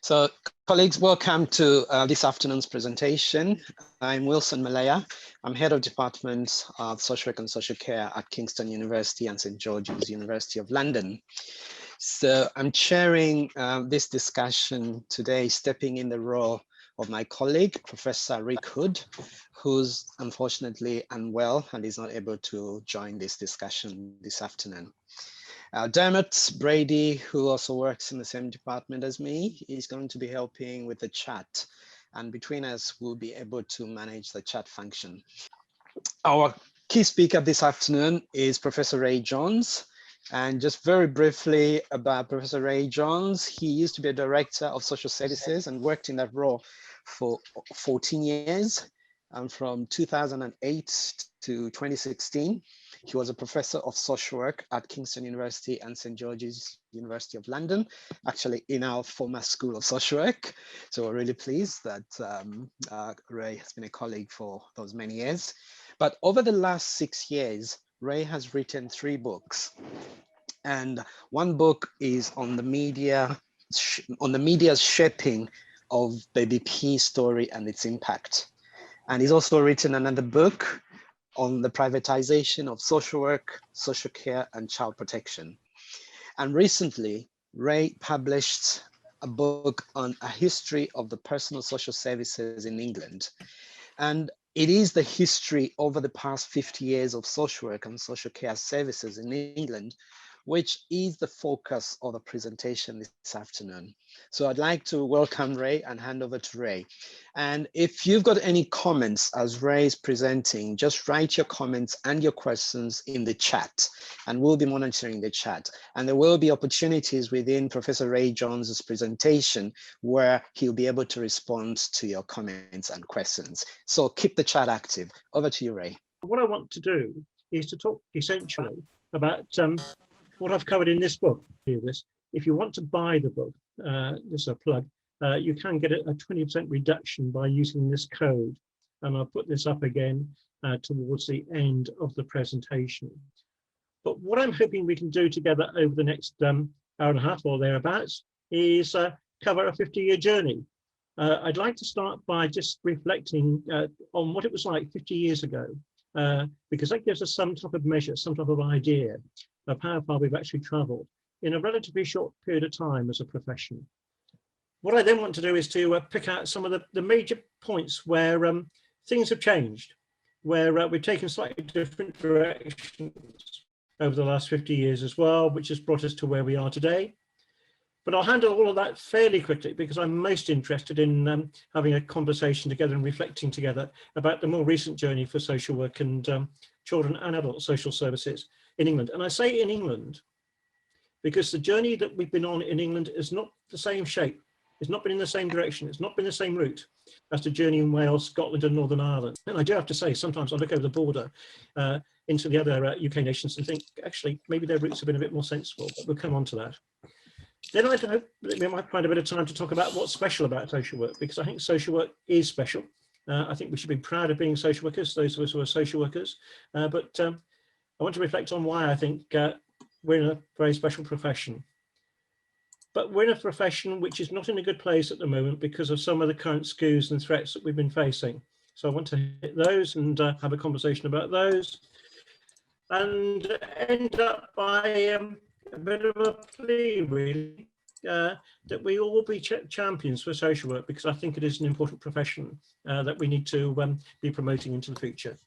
So, colleagues, welcome to this afternoon's presentation. I'm Wilson Malaya. I'm Head of Department of Social Work and Social Care at Kingston University and St. George's University of London. So I'm chairing this discussion today, stepping in the role of my colleague, Professor Rick Hood, who's unfortunately unwell and is not able to join this discussion this afternoon. Dermot Brady, who also works in the same department as me, is going to be helping with the chat. And between us, we'll be able to manage the chat function. Our key speaker this afternoon is Professor Ray Jones. And just very briefly about Professor Ray Jones, he used to be a director of social services and worked in that role for 14 years, from 2008 to 2016. He was a professor of social work at Kingston University and St. George's University of London, actually in our former School of Social Work. So we're really pleased that Ray has been a colleague for those many years. But over the last 6 years, Ray has written 3 books. And one book is on the media's shaping of the BP story and its impact. And he's also written another book on the privatization of social work, social care, and child protection. And recently, Ray published a book on a history of the personal social services in England. And it is the history over the past 50 years of social work and social care services in England, which is the focus of the presentation this afternoon. So I'd like to welcome Ray and hand over to Ray. And if you've got any comments as Ray is presenting, just write your comments and your questions in the chat, and we'll be monitoring the chat. And there will be opportunities within Professor Ray Jones's presentation where he'll be able to respond to your comments and questions. So keep the chat active. Over to you, Ray. What I want to do is to talk essentially about what I've covered in this book. If you want to buy the book, this is a plug, you can get a 20% reduction by using this code. And I'll put this up again towards the end of the presentation. But what I'm hoping we can do together over the next hour and a half or thereabouts is cover a 50-year journey. I'd like to start by just reflecting on what it was like 50 years ago, because that gives us some type of measure, some type of idea of how far we've actually traveled in a relatively short period of time as a profession. What I then want to do is to pick out some of the major points where things have changed, where we've taken slightly different directions over the last 50 years as well, which has brought us to where we are today. But I'll handle all of that fairly quickly because I'm most interested in having a conversation together and reflecting together about the more recent journey for social work and children and adult social services in England. And I say in England because the journey that we've been on in England is not the same shape. It's not been in the same direction. It's not been the same route as the journey in Wales, Scotland and Northern Ireland. And I do have to say, sometimes I look over the border into the other UK nations and think, actually, maybe their routes have been a bit more sensible, but we'll come on to that. Then I hope that we might find a bit of time to talk about what's special about social work, because I think social work is special. I think we should be proud of being social workers, those of us who are social workers. But I want to reflect on why I think we're in a very special profession. But we're in a profession which is not in a good place at the moment because of some of the current skews and threats that we've been facing. So I want to hit those and have a conversation about those and end up by a bit of a plea, really, that we all be champions for social work, because I think it is an important profession that we need to be promoting into the future.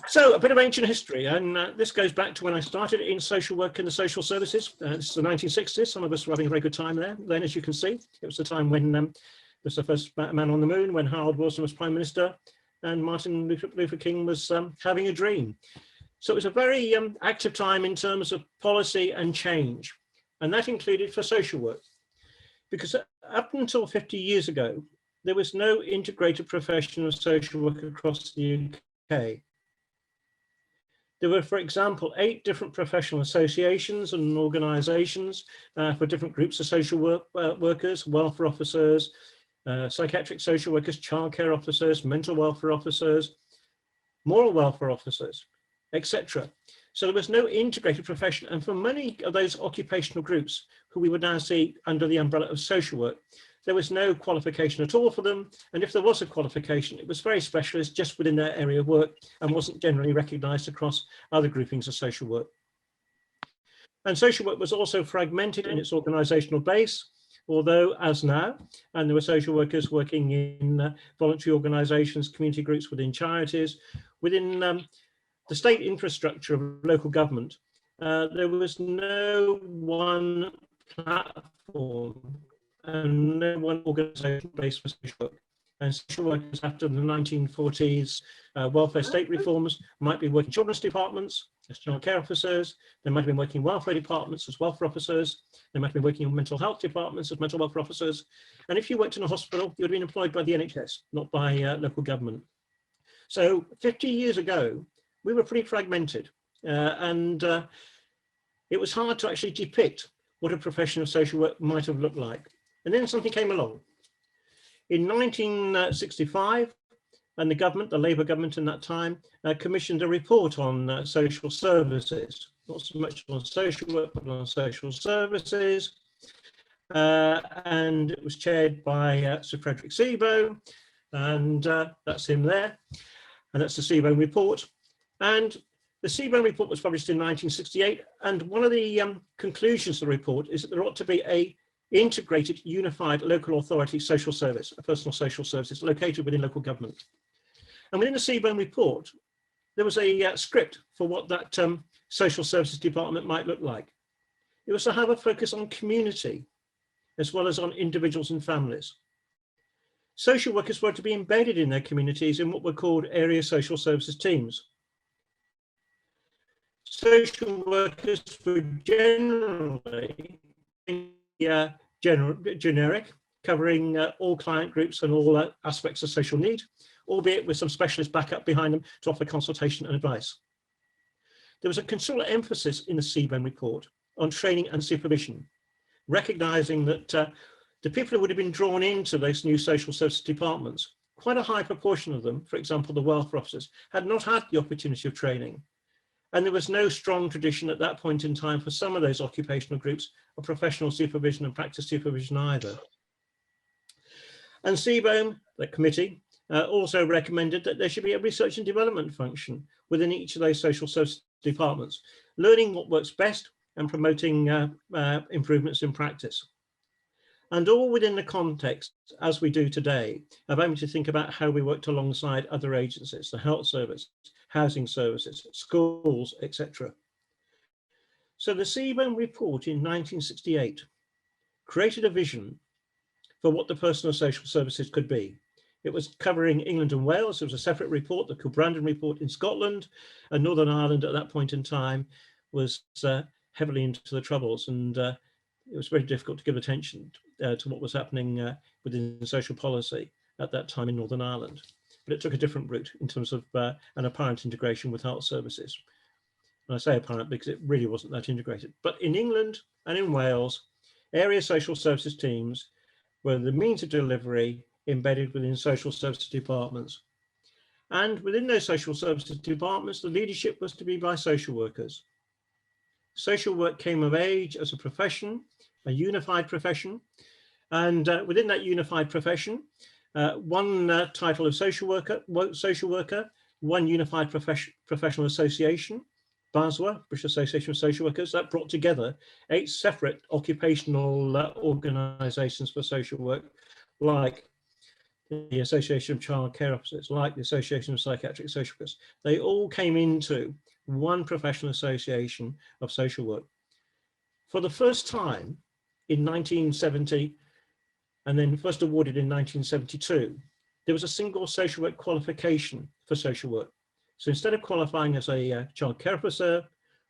So a bit of ancient history, and this goes back to when I started in social work and the social services. This is the 1960s. Some of us were having a very good time there. Then, as you can see, it was the time when there was the first man on the moon, when Harold Wilson was Prime Minister, and Martin Luther King was having a dream. So it was a very active time in terms of policy and change, and that included for social work. Because up until 50 years ago, there was no integrated profession of social work across the UK. There were, for example, 8 different professional associations and organisations for different groups of social workers, welfare officers, psychiatric social workers, childcare officers, mental welfare officers, moral welfare officers, etc. So there was no integrated profession. And for many of those occupational groups who we would now see under the umbrella of social work, there was no qualification at all for them. And if there was a qualification, it was very specialist just within their area of work and wasn't generally recognized across other groupings of social work. And social work was also fragmented in its organizational base, although as now, and there were social workers working in voluntary organizations, community groups within charities, within the state infrastructure of local government, there was no one platform and no one organisation based for social work. And social workers after the 1940s welfare state reforms might be working in children's departments as child care officers, they might have been working in welfare departments as welfare officers, they might have been working in mental health departments as mental welfare officers. And if you worked in a hospital, you would have been employed by the NHS, not by local government. So 50 years ago, we were pretty fragmented and it was hard to actually depict what a profession of social work might have looked like. And then something came along. In 1965, and the government, the Labour government in that time, commissioned a report on social services, not so much on social work, but on social services. And it was chaired by Sir Frederick Seabohm, and that's him there. And that's the Seabohm report. And the Seabohm report was published in 1968. And one of the conclusions of the report is that there ought to be a integrated, unified local authority social service, a personal social services located within local government. And within the Seabohm report, there was a script for what that social services department might look like. It was to have a focus on community, as well as on individuals and families. Social workers were to be embedded in their communities in what were called area social services teams. Social workers were generally generic, covering all client groups and all aspects of social need, albeit with some specialist backup behind them to offer consultation and advice. There was a considerable emphasis in the Seabohm report on training and supervision, recognizing that the people who would have been drawn into those new social services departments, quite a high proportion of them, for example, the welfare officers, had not had the opportunity of training. And there was no strong tradition at that point in time for some of those occupational groups of professional supervision and practice supervision either. And Seabohm, the committee, also recommended that there should be a research and development function within each of those social service departments, learning what works best and promoting improvements in practice. And all within the context, as we do today, of aiming to think about how we worked alongside other agencies, the health service, housing services, schools, etc. So the Seabohm report in 1968 created a vision for what the personal social services could be. It was covering England and Wales. There was a separate report, the Kilbrandon report in Scotland, and Northern Ireland at that point in time was heavily into the Troubles, and it was very difficult to give attention to what was happening within social policy at that time in Northern Ireland. But it took a different route in terms of an apparent integration with health services. And I say apparent because it really wasn't that integrated. But in England and in Wales, area social services teams were the means of delivery embedded within social services departments. And within those social services departments, the leadership was to be by social workers. Social work came of age as a profession, a unified profession. And within that unified profession, one title of social worker, one unified professional association, BASWA, British Association of Social Workers, that brought together 8 separate occupational organisations for social work, like the Association of Child Care Officers, like the Association of Psychiatric Social Workers. They all came into one professional association of social work. For the first time in 1970, and then first awarded in 1972, there was a single social work qualification for social work. So instead of qualifying as a child care officer,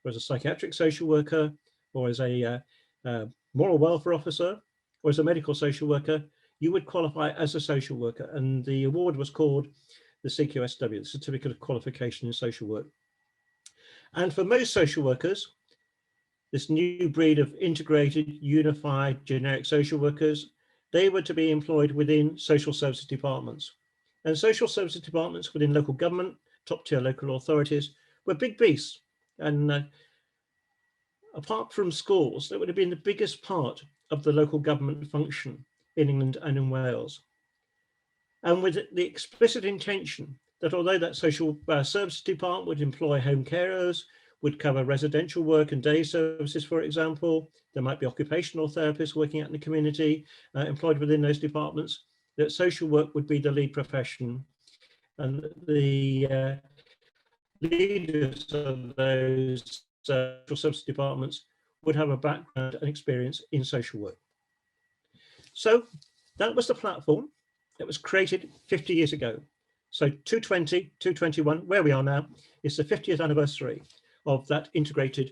or as a psychiatric social worker, or as a moral welfare officer, or as a medical social worker, you would qualify as a social worker. And the award was called the CQSW, the Certificate of Qualification in Social Work. And for most social workers, this new breed of integrated, unified, generic social workers, they were to be employed within social services departments. And social services departments within local government, top tier local authorities, were big beasts. And apart from schools, that would have been the biggest part of the local government function in England and in Wales. And with the explicit intention that although that social services department would employ home carers, would cover residential work and day services, for example, there might be occupational therapists working out in the community, employed within those departments, that social work would be the lead profession, and the leaders of those social services departments would have a background and experience in social work. So that was the platform that was created 50 years ago. So 221, where we are now, is the 50th anniversary of that integrated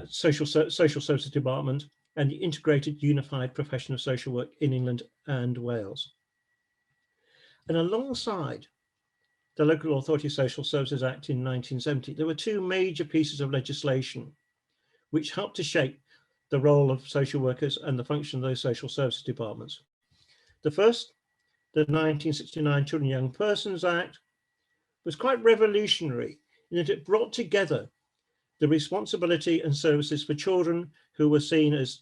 social services department and the integrated unified profession of social work in England and Wales. And alongside the Local Authority Social Services Act in 1970, there were two major pieces of legislation which helped to shape the role of social workers and the function of those social services departments. The first, the 1969 Children and Young Persons Act, was quite revolutionary in that it brought together the responsibility and services for children who were seen as,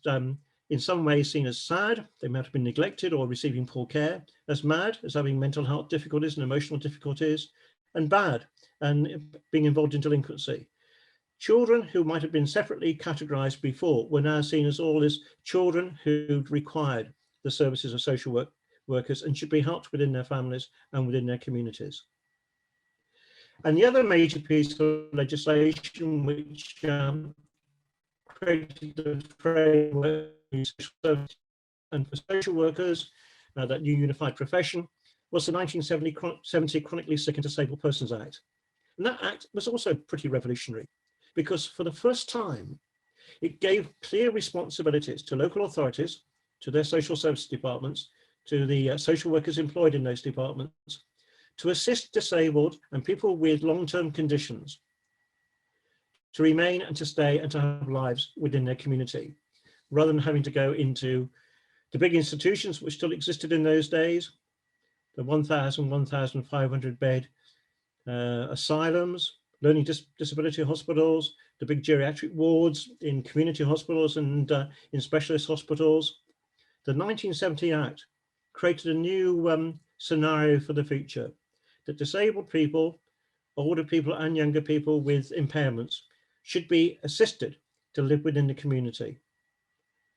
in some ways seen as sad, they might have been neglected or receiving poor care, as mad, as having mental health difficulties and emotional difficulties, and bad, and being involved in delinquency. Children who might have been separately categorized before were now seen as all as children who required the services of social workers and should be helped within their families and within their communities. And the other major piece of legislation which created the framework and for social workers, that new unified profession, was the 1970 Chronically Sick and Disabled Persons Act. And that act was also pretty revolutionary because for the first time, it gave clear responsibilities to local authorities, to their social services departments, to the social workers employed in those departments, to assist disabled and people with long-term conditions to remain and to stay and to have lives within their community, rather than having to go into the big institutions which still existed in those days, the 1,500 bed asylums, learning disability hospitals, the big geriatric wards in community hospitals and in specialist hospitals. The 1970 Act created a new scenario for the future, that disabled people, older people and younger people with impairments should be assisted to live within the community.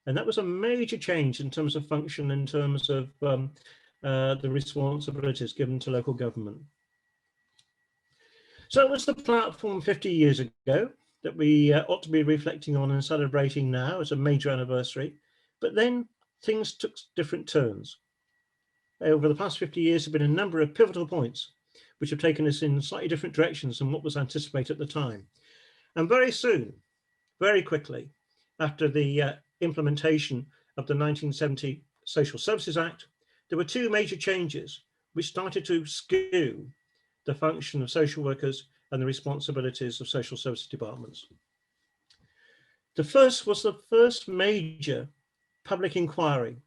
And that was a major change in terms of function, in terms of the responsibilities given to local government. So it was the platform 50 years ago that we ought to be reflecting on and celebrating now as a major anniversary. But then things took different turns. Over the past 50 years, there have been a number of pivotal points which have taken us in slightly different directions than what was anticipated at the time. And very soon, very quickly, after the implementation of the 1970 Social Services Act, there were two major changes which started to skew the function of social workers and the responsibilities of social services departments. The first was the first major public inquiry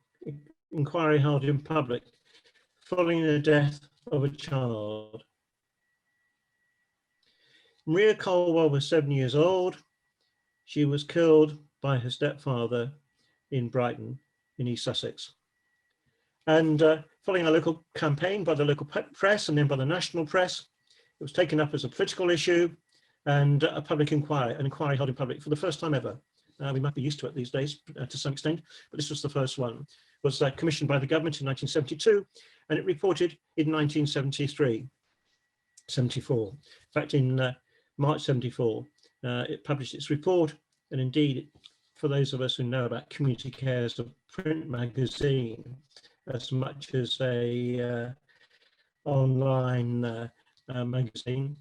held in public following the death of a child. Maria Colwell was 7 years old. She was killed by her stepfather in Brighton in East Sussex. And following a local campaign by the local press and then by the national press, it was taken up as a political issue and a public inquiry, an inquiry held in public for the first time ever. We might be used to it these days to some extent, but this was the first one. It was commissioned by the government in 1972, and it reported in 1973, 74. In fact, in March 74, it published its report, and indeed, for those of us who know about Community Care as a print magazine, as much as a online magazine,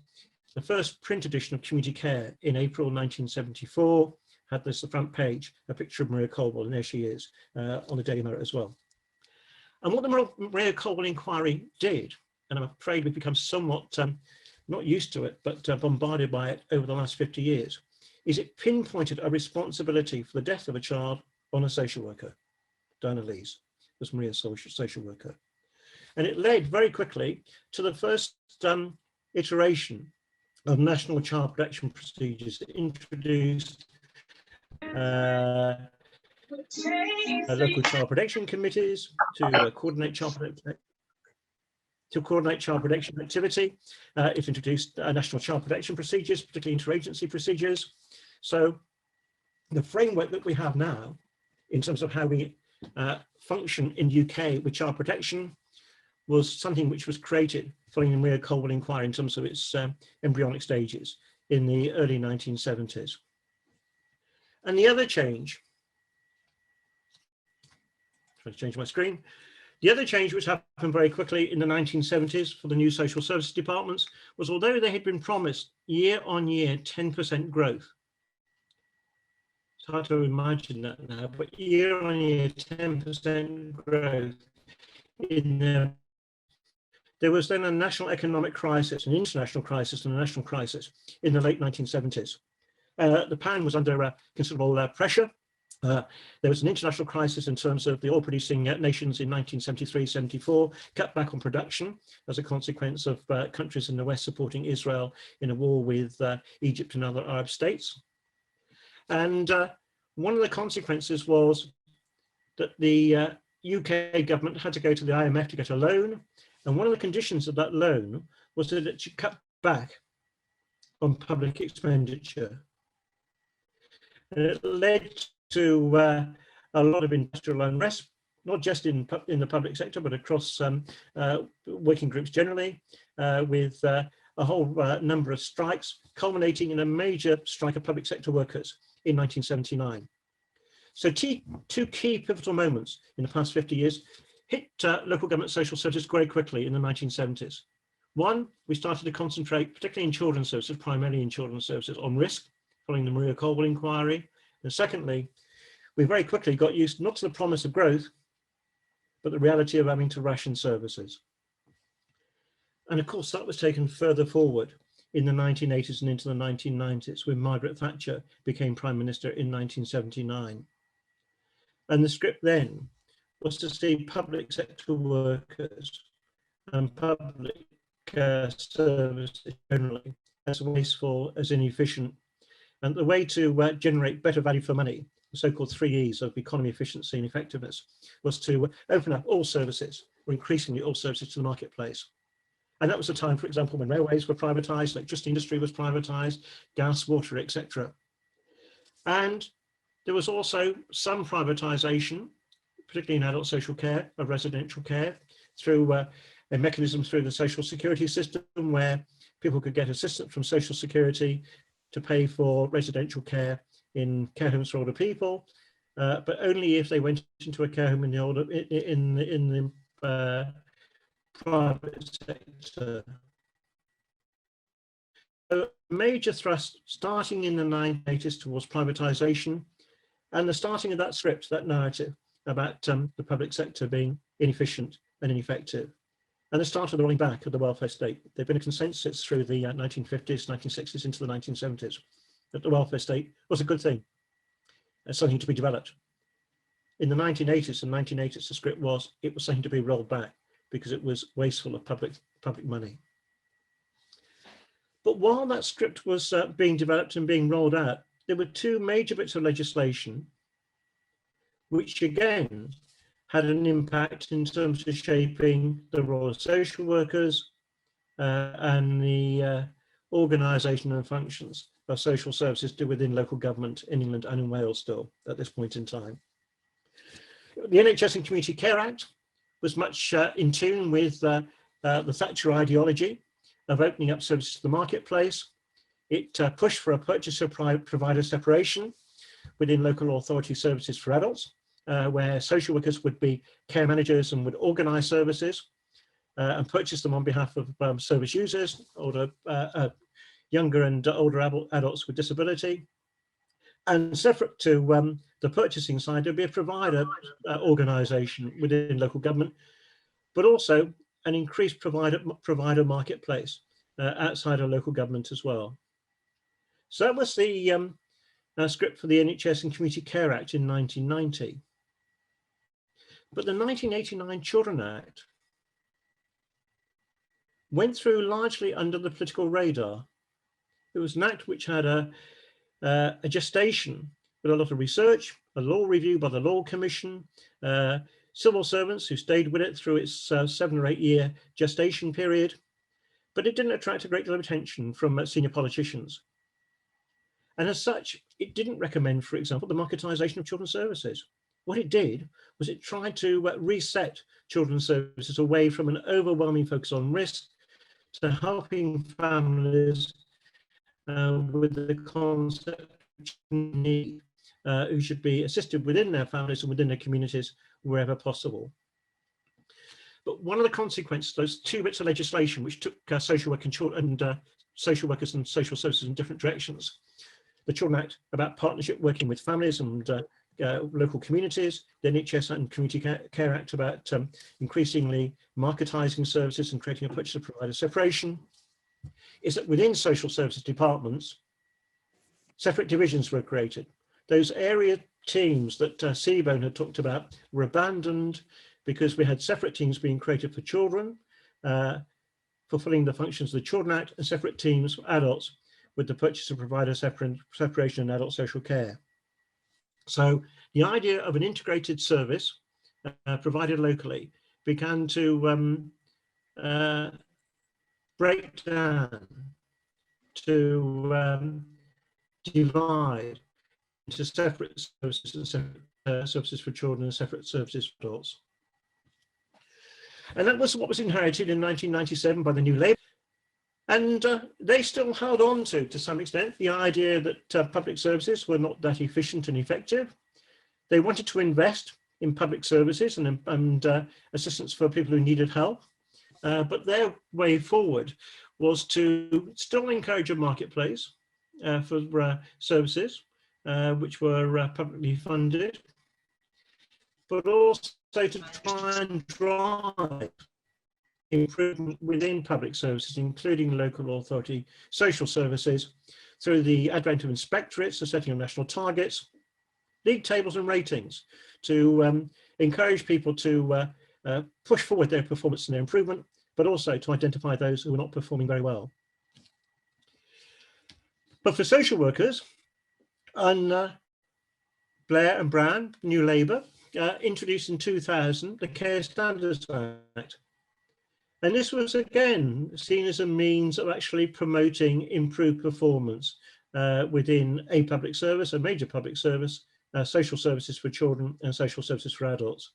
the first print edition of Community Care in April 1974 had this, the front page, a picture of Maria Colwell, and there she is on the Daily Mirror as well. And what the Maria Colwell inquiry did, and I'm afraid we've become somewhat not used to it, but bombarded by it over the last 50 years, is it pinpointed a responsibility for the death of a child on a social worker. Diana Lees was Maria's social worker. And it led very quickly to the first iteration of national child protection procedures introduced local child protection committees to coordinate child protection activity. It introduced national child protection procedures, particularly interagency procedures. So the framework that we have now in terms of how we function in the UK with child protection was something which was created following the Maria Colwell inquiry in terms of its embryonic stages in the early 1970s. And the other change, trying to change my screen, the other change which happened very quickly in the 1970s for the new social services departments was, although they had been promised year on year 10% growth, it's hard to imagine that now, but year on year 10% growth in the there was then a national economic crisis, an international crisis and a national crisis in the late 1970s. The pound was under considerable pressure. There was an international crisis in terms of the oil-producing nations in 1973-74 cut back on production as a consequence of countries in the West supporting Israel in a war with Egypt and other Arab states. And one of the consequences was that the UK government had to go to the IMF to get a loan. And one of the conditions of that loan was that it should cut back on public expenditure. And it led to a lot of industrial unrest, not just in the public sector, but across working groups generally, with a whole number of strikes, culminating in a major strike of public sector workers in 1979. So two key pivotal moments in the past 50 years hit local government social services very quickly in the 1970s. One, we started to concentrate, particularly in children's services, primarily in children's services, on risk, following the Maria Colwell inquiry. And secondly, we very quickly got used not to the promise of growth, but the reality of having to ration services. And of course, that was taken further forward in the 1980s and into the 1990s, when Margaret Thatcher became Prime Minister in 1979. And the script then was to see public sector workers and public services generally as wasteful, as inefficient. And the way to generate better value for money, the so-called 3 E's of economy, efficiency and effectiveness, was to open up all services, or increasingly all services, to the marketplace. And that was the time, for example, when railways were privatized, electricity industry was privatized, gas, water, etc. And there was also some privatization, particularly in adult social care, of residential care, through a mechanism through the social security system where people could get assistance from social security to pay for residential care in care homes for older people, but only if they went into a care home in the private sector. So a major thrust starting in the 1980s towards privatization, and the starting of that script, that narrative about the public sector being inefficient and ineffective. And the start of the rolling back of the welfare state. There'd been a consensus through the 1950s, 1960s into the 1970s that the welfare state was a good thing, something to be developed. In the 1980s and 1980s, the script was, it was something to be rolled back because it was wasteful of public money. But while that script was being developed and being rolled out, there were two major bits of legislation which again had an impact in terms of shaping the role of social workers and the organisation and functions of social services within local government in England and in Wales still at this point in time. The NHS and Community Care Act was much in tune with the Thatcher ideology of opening up services to the marketplace. It pushed for a purchaser-provider separation within local authority services for adults, where social workers would be care managers and would organise services and purchase them on behalf of service users, younger and older adults with disability. And separate to the purchasing side, there'd be a provider organisation within local government, but also an increased provider marketplace outside of local government as well. So that was the script for the NHS and Community Care Act in 1990. But the 1989 Children Act went through largely under the political radar It was an act which had a gestation with a lot of research, a law review by the Law Commission, civil servants who stayed with it through its 7 or 8 year gestation period, but it didn't attract a great deal of attention from senior politicians. And as such, it didn't recommend, for example, the marketisation of children's services. What it did was it tried to reset children's services away from an overwhelming focus on risk to helping families with the concept of need, who should be assisted within their families and within their communities wherever possible. But one of the consequences, those 2 bits of legislation which took social work and social workers and social services in different directions, the Children Act about partnership working with families and local communities, the NHS and Community Care Act about increasingly marketising services and creating a purchaser-provider separation, is that within social services departments, separate divisions were created. Those area teams that Seabone had talked about were abandoned because we had separate teams being created for children, fulfilling the functions of the Children Act, and separate teams for adults with the purchaser-provider separation and adult social care. So the idea of an integrated service provided locally began to break down, to divide into separate services and separate services for children and separate services for adults. And that was what was inherited in 1997 by the New Labour. And they still held on to some extent, the idea that public services were not that efficient and effective. They wanted to invest in public services and assistance for people who needed help. But their way forward was to still encourage a marketplace for services which were publicly funded, but also to try and drive improvement within public services, including local authority social services, through the advent of inspectorates, the setting of national targets, league tables and ratings, to encourage people to push forward their performance and their improvement, but also to identify those who are not performing very well. But for social workers, and Blair and Brown, New Labour, introduced in 2000 the Care Standards Act. And this was again seen as a means of actually promoting improved performance within a public service, a major public service, social services for children and social services for adults.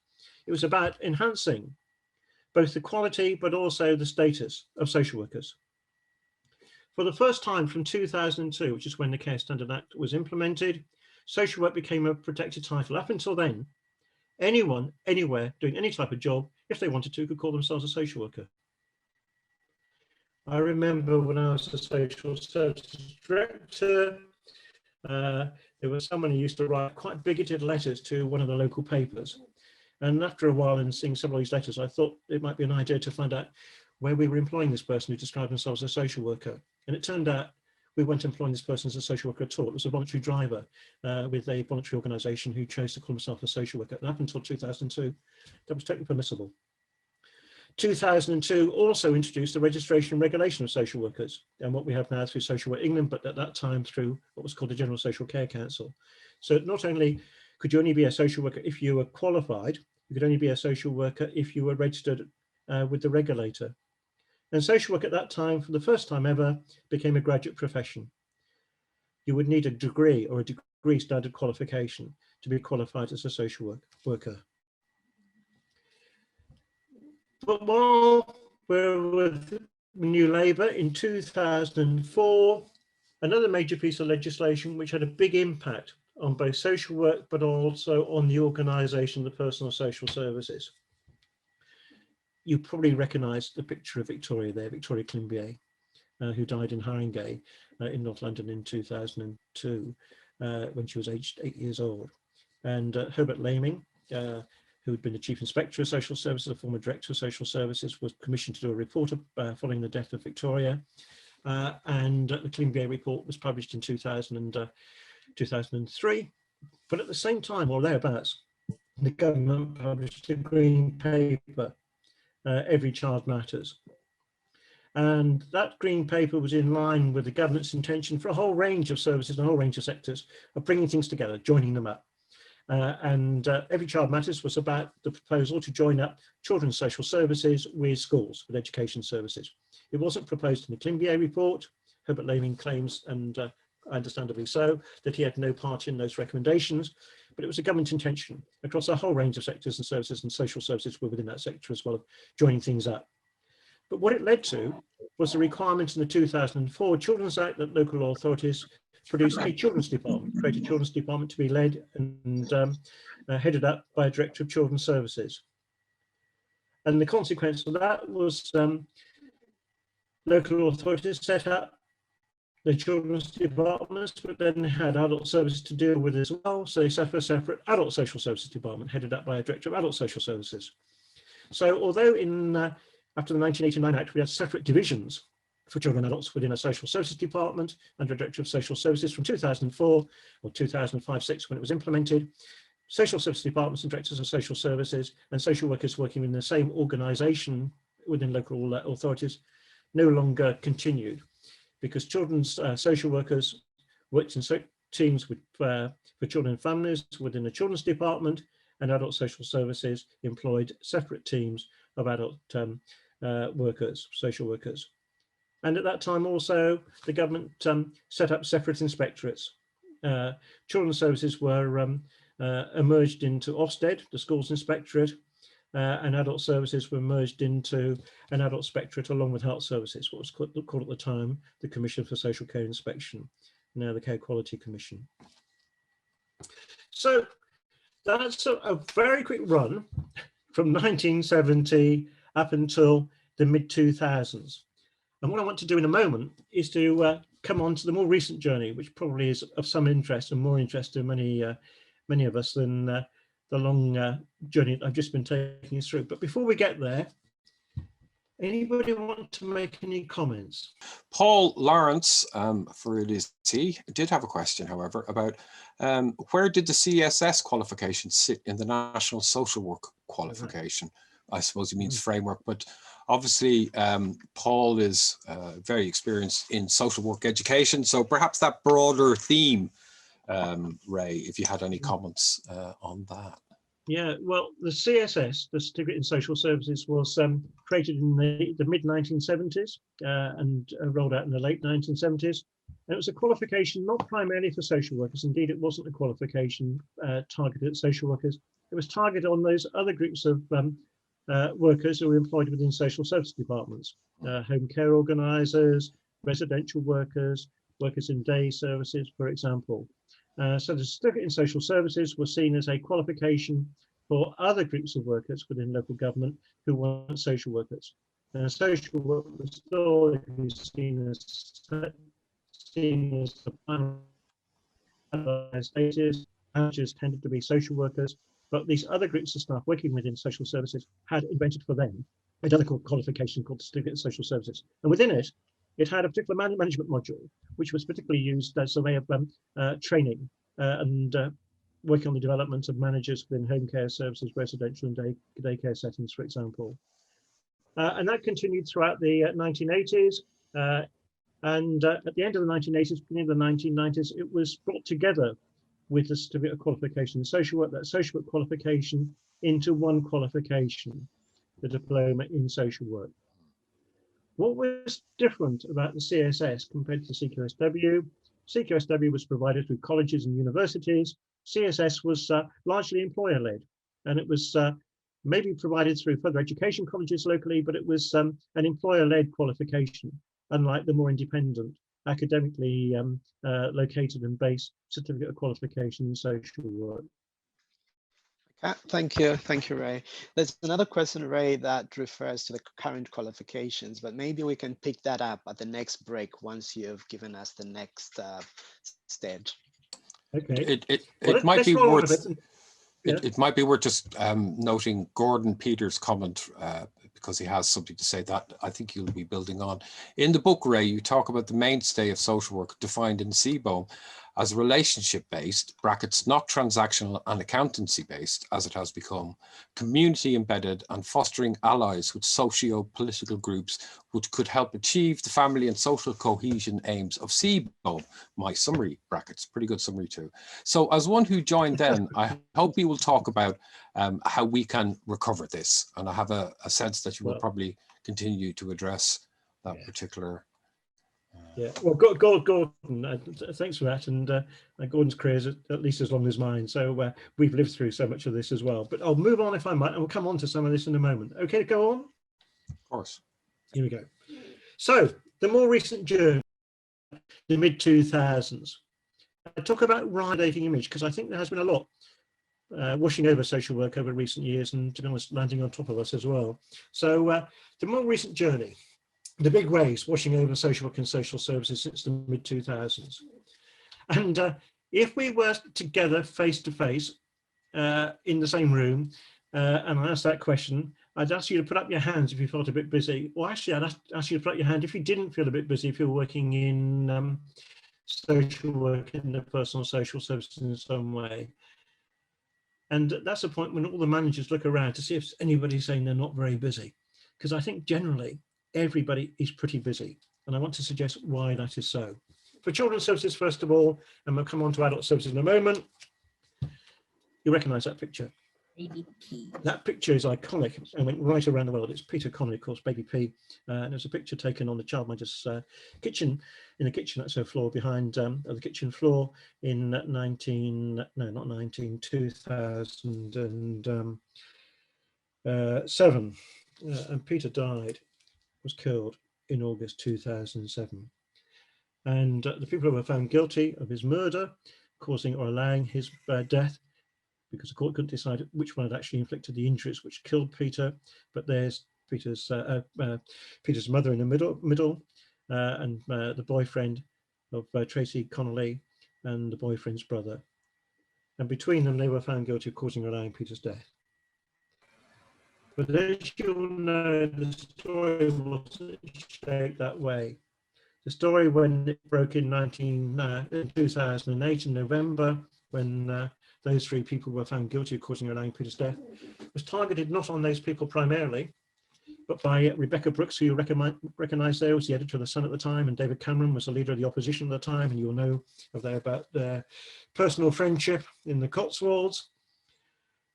It was about enhancing both the quality but also the status of social workers. For the first time from 2002, which is when the Care Standard Act was implemented, social work became a protected title. Up until then, anyone, anywhere, doing any type of job, if they wanted to, could call themselves a social worker. I remember when I was a social services director, there was someone who used to write quite bigoted letters to one of the local papers. And after a while, and seeing several of these letters, I thought it might be an idea to find out where we were employing this person who described themselves as a social worker. And it turned out we weren't employing this person as a social worker at all. It was a voluntary driver with a voluntary organisation who chose to call himself a social worker. And up until 2002, that was totally permissible. 2002 also introduced the registration and regulation of social workers, and what we have now through Social Work England, but at that time through what was called the General Social Care Council. So not only could you only be a social worker if you were qualified, you could only be a social worker if you were registered with the regulator. And social work at that time, for the first time ever, became a graduate profession. You would need a degree or a degree standard qualification to be qualified as a social worker. But while we're with New Labour, in 2004, another major piece of legislation which had a big impact on both social work, but also on the organisation of the personal social services. You probably recognise the picture of Victoria there, Victoria Climbié, who died in Haringey in North London in 2002, when she was aged 8 years old. And Herbert Laming, who had been the Chief Inspector of Social Services, a former Director of Social Services, was commissioned to do a report following the death of Victoria. And the Climbié report was published in 2003. But at the same time, or thereabouts, the government published a green paper, Every Child Matters. And that green paper was in line with the government's intention for a whole range of services and a whole range of sectors of bringing things together, joining them up. Every Child Matters was about the proposal to join up children's social services with schools, with education services. It wasn't proposed in the Climbié report. Herbert Laming claims, and understandably so, that he had no part in those recommendations, but it was a government intention across a whole range of sectors and services, and social services were within that sector as well, of joining things up. But what it led to was the requirement in the 2004 Children's Act that local authorities produce a children's department, create a children's department to be led and headed up by a director of children's services. And the consequence of that was local authorities set up the children's departments, but then had adult services to deal with as well. So they set up a separate adult social services department headed up by a director of adult social services. So although in after the 1989 Act, we had separate divisions for children and adults within a social services department under a director of social services from 2004 or 2005-06 when it was implemented. Social services departments and directors of social services and social workers working in the same organisation within local authorities no longer continued, because children's social workers worked in teams with, for children and families within the children's department, and adult social services employed separate teams of adult workers, social workers. And at that time also, the government set up separate inspectorates. Children's services were merged into Ofsted, the schools inspectorate, and adult services were merged into an adult inspectorate along with health services, what was called at the time the Commission for Social Care Inspection, now the Care Quality Commission. So that's a very quick run from 1970 up until the mid-2000s. And what I want to do in a moment is to come on to the more recent journey, which probably is of some interest and more interest to many of us than the long journey that I've just been taking us through. But before we get there, anybody want to make any comments? Paul Lawrence, for LSE, did have a question, however, about where did the CSS qualification sit in the National Social Work qualification? I suppose he means framework, but obviously Paul is very experienced in social work education, so perhaps that broader theme, Ray, if you had any comments on that. Yeah, well, the CSS, the Certificate in Social Services, was created in the mid-1970s and rolled out in the late 1970s. And it was a qualification not primarily for social workers. Indeed, it wasn't a qualification targeted at social workers. It was targeted on those other groups of workers who were employed within social service departments, home care organisers, residential workers, workers in day services, for example. So the Certificate in Social Services was seen as a qualification for other groups of workers within local government who weren't social workers. Social work was still seen as the primary status. Managers tended to be social workers, but these other groups of staff working within social services had invented for them another qualification called the Certificate in Social Services. And within it, it had a particular management module, which was particularly used as a way of training and working on the development of managers within home care services, residential and daycare settings, for example. And that continued throughout the 1980s. And at the end of the 1980s, beginning of the 1990s, it was brought together with the Certificate of Qualification in Social Work, that social work qualification into one qualification, the Diploma in Social Work. What was different about the CSS compared to CQSW? CQSW was provided through colleges and universities. CSS was largely employer-led, and it was maybe provided through further education colleges locally, but it was an employer-led qualification, unlike the more independent, academically located and based Certificate of Qualification in Social Work. Thank you, Ray. There's another question, Ray, that refers to the current qualifications, but maybe we can pick that up at the next break once you've given us the next stage. Okay. It might be worth. It might be worth just noting Gordon Peters' comment because he has something to say that I think you'll be building on. In the book, Ray, you talk about the mainstay of social work defined in CBOM as relationship-based, brackets, not transactional and accountancy-based, as it has become, community-embedded and fostering allies with socio-political groups which could help achieve the family and social cohesion aims of SIBO. My summary, brackets, pretty good summary too. So as one who joined then, I hope you will talk about how we can recover this. And I have a sense that you will probably continue to address that particular. Yeah, well, Gordon, thanks for that. And Gordon's career is at least as long as mine. So we've lived through so much of this as well. But I'll move on if I might, and we'll come on to some of this in a moment. Okay, to go on? Of course. Here we go. So the more recent journey, the mid-2000s. I talk about validating image because I think there has been a lot washing over social work over recent years, and to be honest, landing on top of us as well. So the more recent journey, the big waves washing over social work and social services since the mid-2000s. And if we were together face to face in the same room, and I asked that question, I'd ask you to put up your hands if you felt a bit busy. Or actually, I'd ask you to put up your hand if you didn't feel a bit busy, if you're working in social work in the personal social services in some way. And that's the point when all the managers look around to see if anybody's saying they're not very busy. Because I think generally, everybody is pretty busy. And I want to suggest why that is so. For children's services, first of all, and we'll come on to adult services in a moment, you recognise that picture. Baby P. That picture is iconic and went right around the world. It's Peter Connolly, of course, Baby P. And there's a picture taken on the childminder's kitchen, in the kitchen, that's her floor behind the kitchen floor in 2007. And Peter died, was killed in August 2007. And the people who were found guilty of his murder, causing or allowing his death, because the court couldn't decide which one had actually inflicted the injuries which killed Peter, but there's Peter's mother in the middle, and the boyfriend of Tracy Connolly and the boyfriend's brother. And between them, they were found guilty of causing or allowing Peter's death. But as you'll know, the story wasn't shaped that way. The story, when it broke in 2008 in November, when those three people were found guilty of causing or allowing Peter's death, was targeted not on those people primarily, but by Rebecca Brooks, who you recognise there, was the editor of The Sun at the time, and David Cameron was the leader of the opposition at the time, and you'll know about their personal friendship in the Cotswolds.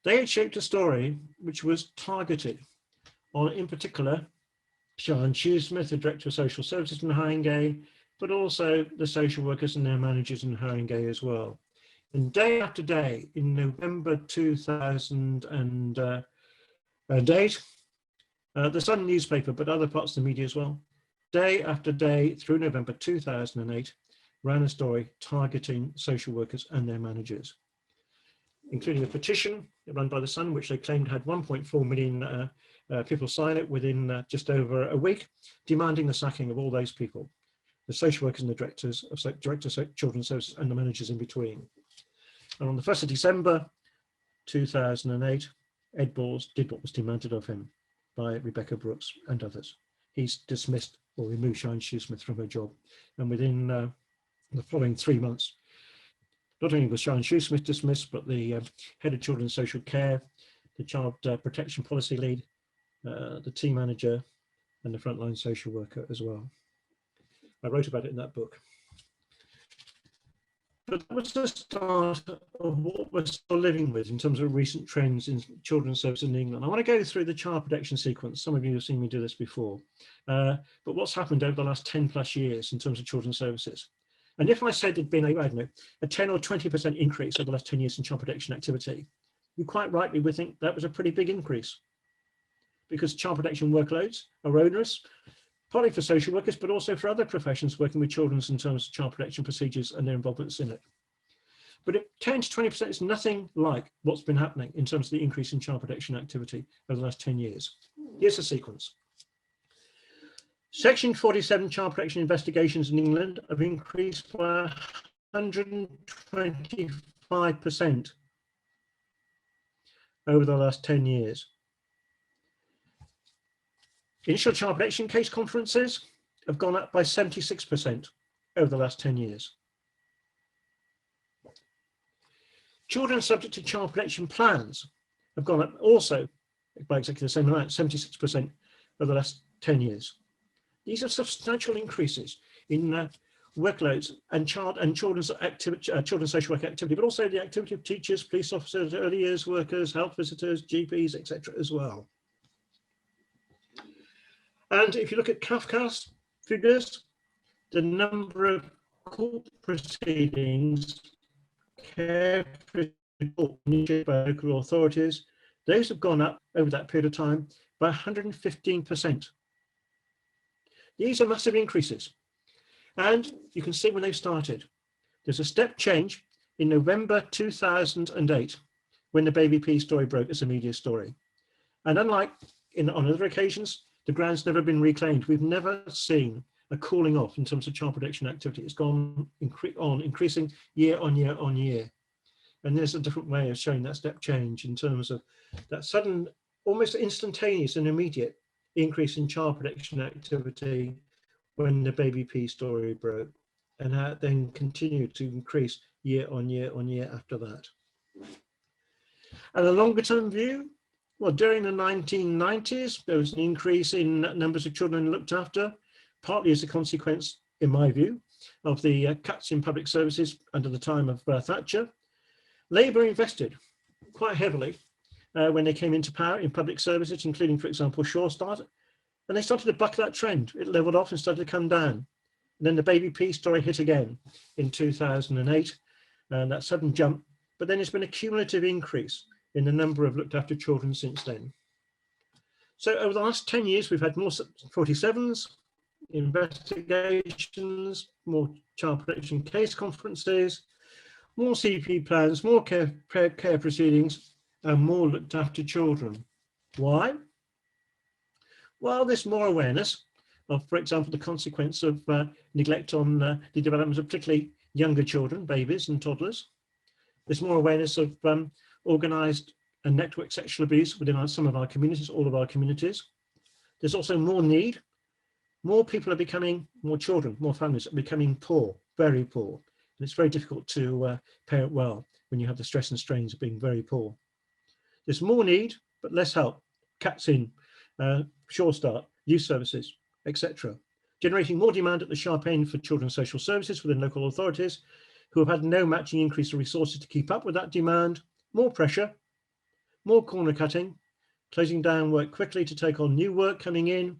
They had shaped a story which was targeted on, in particular, Sian Shoesmith, the Director of Social Services in Haringey, but also the social workers and their managers in Haringey as well. And day after day, in November 2008, the Sun newspaper, but other parts of the media as well, day after day through November 2008, ran a story targeting social workers and their managers, including a petition run by the Sun, which they claimed had 1.4 million people sign it within just over a week, demanding the sacking of all those people, the social workers and the directors of children's services and the managers in between. And on the 1st of December 2008, Ed Balls did what was demanded of him by Rebecca Brooks and others. He's dismissed or removed Sian Shoesmith from her job. And within the following 3 months, not only was Sian Shoesmith dismissed, but the head of children's social care, the child protection policy lead, the team manager, and the frontline social worker as well. I wrote about it in that book. But that was the start of what we're still living with in terms of recent trends in children's services in England. I want to go through the child protection sequence. Some of you have seen me do this before. But what's happened over the last 10 plus years in terms of children's services? And if I said there'd been a 10 or 20% increase over the last 10 years in child protection activity, you quite rightly would think that was a pretty big increase, because child protection workloads are onerous, partly for social workers, but also for other professions working with children in terms of child protection procedures and their involvements in it. But 10 to 20% is nothing like what's been happening in terms of the increase in child protection activity over the last 10 years. Here's the sequence. Section 47 child protection investigations in England have increased by 125% over the last 10 years. Initial child protection case conferences have gone up by 76% over the last 10 years. Children subject to child protection plans have gone up also by exactly the same amount, 76% over the last 10 years. These are substantial increases in workloads and children's social work activity, but also the activity of teachers, police officers, early years workers, health visitors, GPs, etc. as well. And if you look at CAFCAS figures, the number of court proceedings initiated by local authorities, those have gone up over that period of time by 115%. These are massive increases. And you can see when they started. There's a step change in November 2008 when the baby P story broke as a media story. And unlike on other occasions, the ground's never been reclaimed. We've never seen a cooling off in terms of child protection activity. It's gone on increasing year on year on year. And there's a different way of showing that step change in terms of that sudden, almost instantaneous and immediate increase in child protection activity when the baby P story broke, and how it then continued to increase year on year on year after that. And a longer term view, well, during the 1990s, there was an increase in numbers of children looked after, partly as a consequence, in my view, of the cuts in public services under the time of Thatcher. Labour invested quite heavily when they came into power in public services, including, for example, Sure Start, and they started to buck that trend. It leveled off and started to come down. And then the baby P story hit again in 2008, and that sudden jump. But then there's been a cumulative increase in the number of looked after children since then. So over the last 10 years, we've had more 47s, investigations, more child protection case conferences, more CP plans, more care proceedings, and more looked after children. Why? Well, there's more awareness of, for example, the consequence of neglect on the development of particularly younger children, babies and toddlers. There's more awareness of organised and network sexual abuse within some of our communities, all of our communities. There's also more need. More people are becoming, more children, more families are becoming poor, very poor. And it's very difficult to parent well when you have the stress and strains of being very poor. There's more need, but less help. Cuts in, Sure Start, youth services, etc. Generating more demand at the sharp end for children's social services within local authorities who have had no matching increase of resources to keep up with that demand, more pressure, more corner cutting, closing down work quickly to take on new work coming in,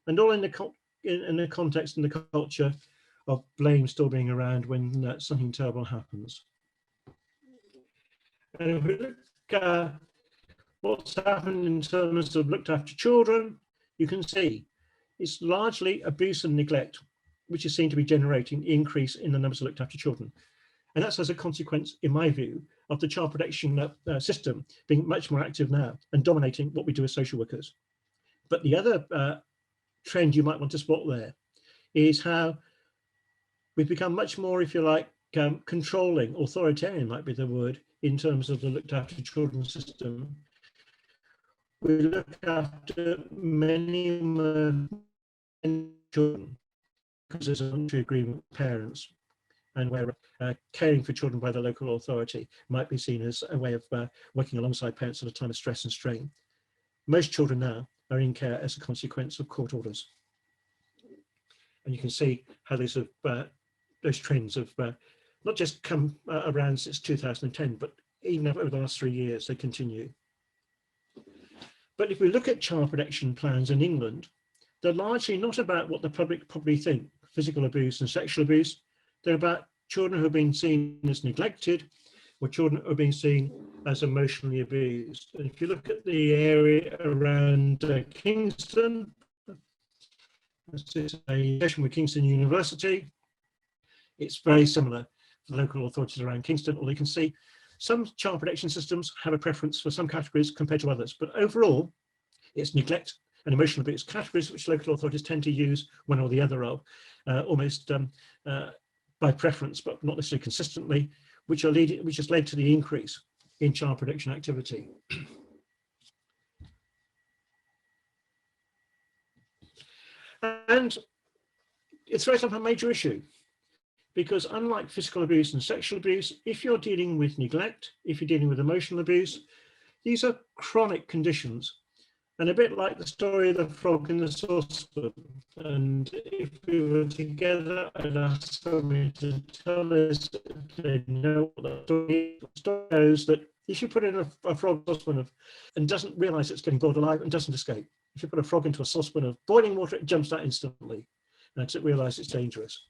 and all in the context and the culture of blame still being around when something terrible happens. And if we look at what's happened in terms of looked after children, you can see it's largely abuse and neglect, which is seen to be generating the increase in the numbers of looked after children. And that's as a consequence, in my view, of the child protection system being much more active now and dominating what we do as social workers. But the other trend you might want to spot there is how we've become much more, if you like, controlling, authoritarian might be the word, in terms of the looked after children system. We look after many children because there's a voluntary agreement with parents, and where caring for children by the local authority might be seen as a way of working alongside parents at a time of stress and strain. Most children now are in care as a consequence of court orders. And you can see how those trends have not just come around since 2010, but even over the last 3 years, they continue. But if we look at child protection plans in England, they're largely not about what the public probably think, physical abuse and sexual abuse. They're about children who have been seen as neglected or children who are being seen as emotionally abused. And if you look at the area around Kingston, this is a session with Kingston University. It's very similar to the local authorities around Kingston, although you can see some child protection systems have a preference for some categories compared to others, but overall, it's neglect and emotional abuse categories which local authorities tend to use one or the other of, almost by preference, but not necessarily consistently, which has led to the increase in child protection activity. And it's raised up a major issue because unlike physical abuse and sexual abuse, if you're dealing with neglect, if you're dealing with emotional abuse, these are chronic conditions. And a bit like the story of the frog in the saucepan. And if we were together, I'd ask somebody to tell us if they know what the story is. The story goes that if you put in a frog saucepan and doesn't realise it's getting boiled alive and doesn't escape, if you put a frog into a saucepan of boiling water, it jumps out instantly until it realises it's dangerous.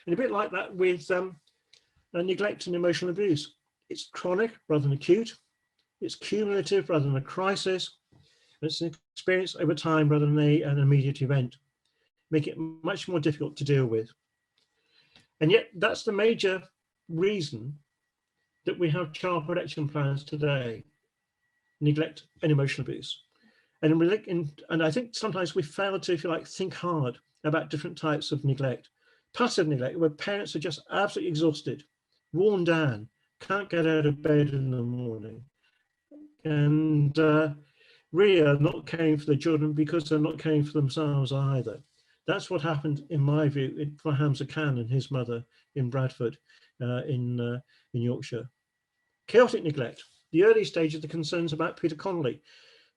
And a bit like that with neglect and emotional abuse. It's chronic rather than acute. It's cumulative rather than a crisis. It's an experience over time rather than an immediate event, make it much more difficult to deal with. And yet that's the major reason that we have child protection plans today, neglect and emotional abuse. And I think sometimes we fail to, if you like, think hard about different types of neglect. Passive neglect, where parents are just absolutely exhausted, worn down, can't get out of bed in the morning, and really are not caring for the children because they're not caring for themselves either. That's what happened, in my view, for Hamza Khan and his mother in Bradford, in Yorkshire. Chaotic neglect, the early stage of the concerns about Peter Connolly.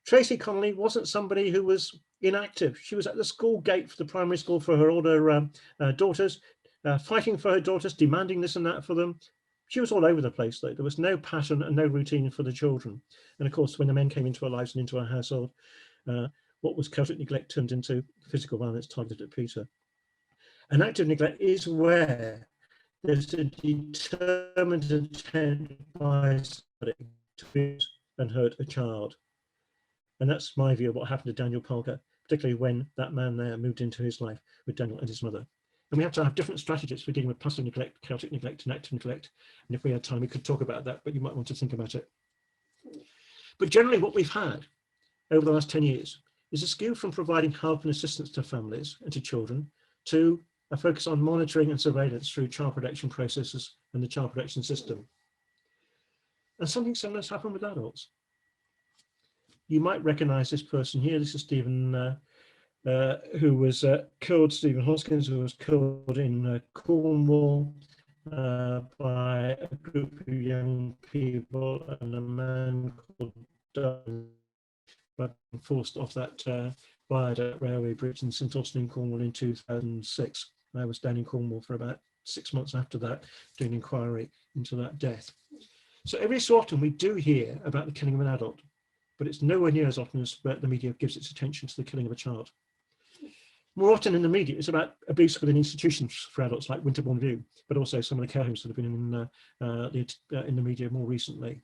Tracy Connolly wasn't somebody who was inactive. She was at the school gate for the primary school for her older daughters, fighting for her daughters, demanding this and that for them. She was all over the place, though. There was no pattern and no routine for the children. And of course, when the men came into our lives and into our household, what was chaotic neglect turned into physical violence targeted at Peter. And active neglect is where there's a determined intent by somebody to abuse and hurt a child. And that's my view of what happened to Daniel Parker, particularly when that man there moved into his life with Daniel and his mother. And we have to have different strategies for dealing with passive neglect, chaotic neglect, and active neglect. And if we had time, we could talk about that, but you might want to think about it. But generally what we've had over the last 10 years is a skew from providing help and assistance to families and to children to a focus on monitoring and surveillance through child protection processes and the child protection system. And something similar has happened with adults. You might recognize this person here. This is Stephen who was killed, Stephen Hoskins, who was killed in Cornwall by a group of young people, and a man called Doug, but forced off that viaduct railway bridge in St Austell in Cornwall in 2006. I was down in Cornwall for about 6 months after that, doing an inquiry into that death. So every so often we do hear about the killing of an adult, but it's nowhere near as often as the media gives its attention to the killing of a child. More often in the media, it's about abuse within institutions for adults like Winterbourne View, but also some of the care homes that have been in the media more recently.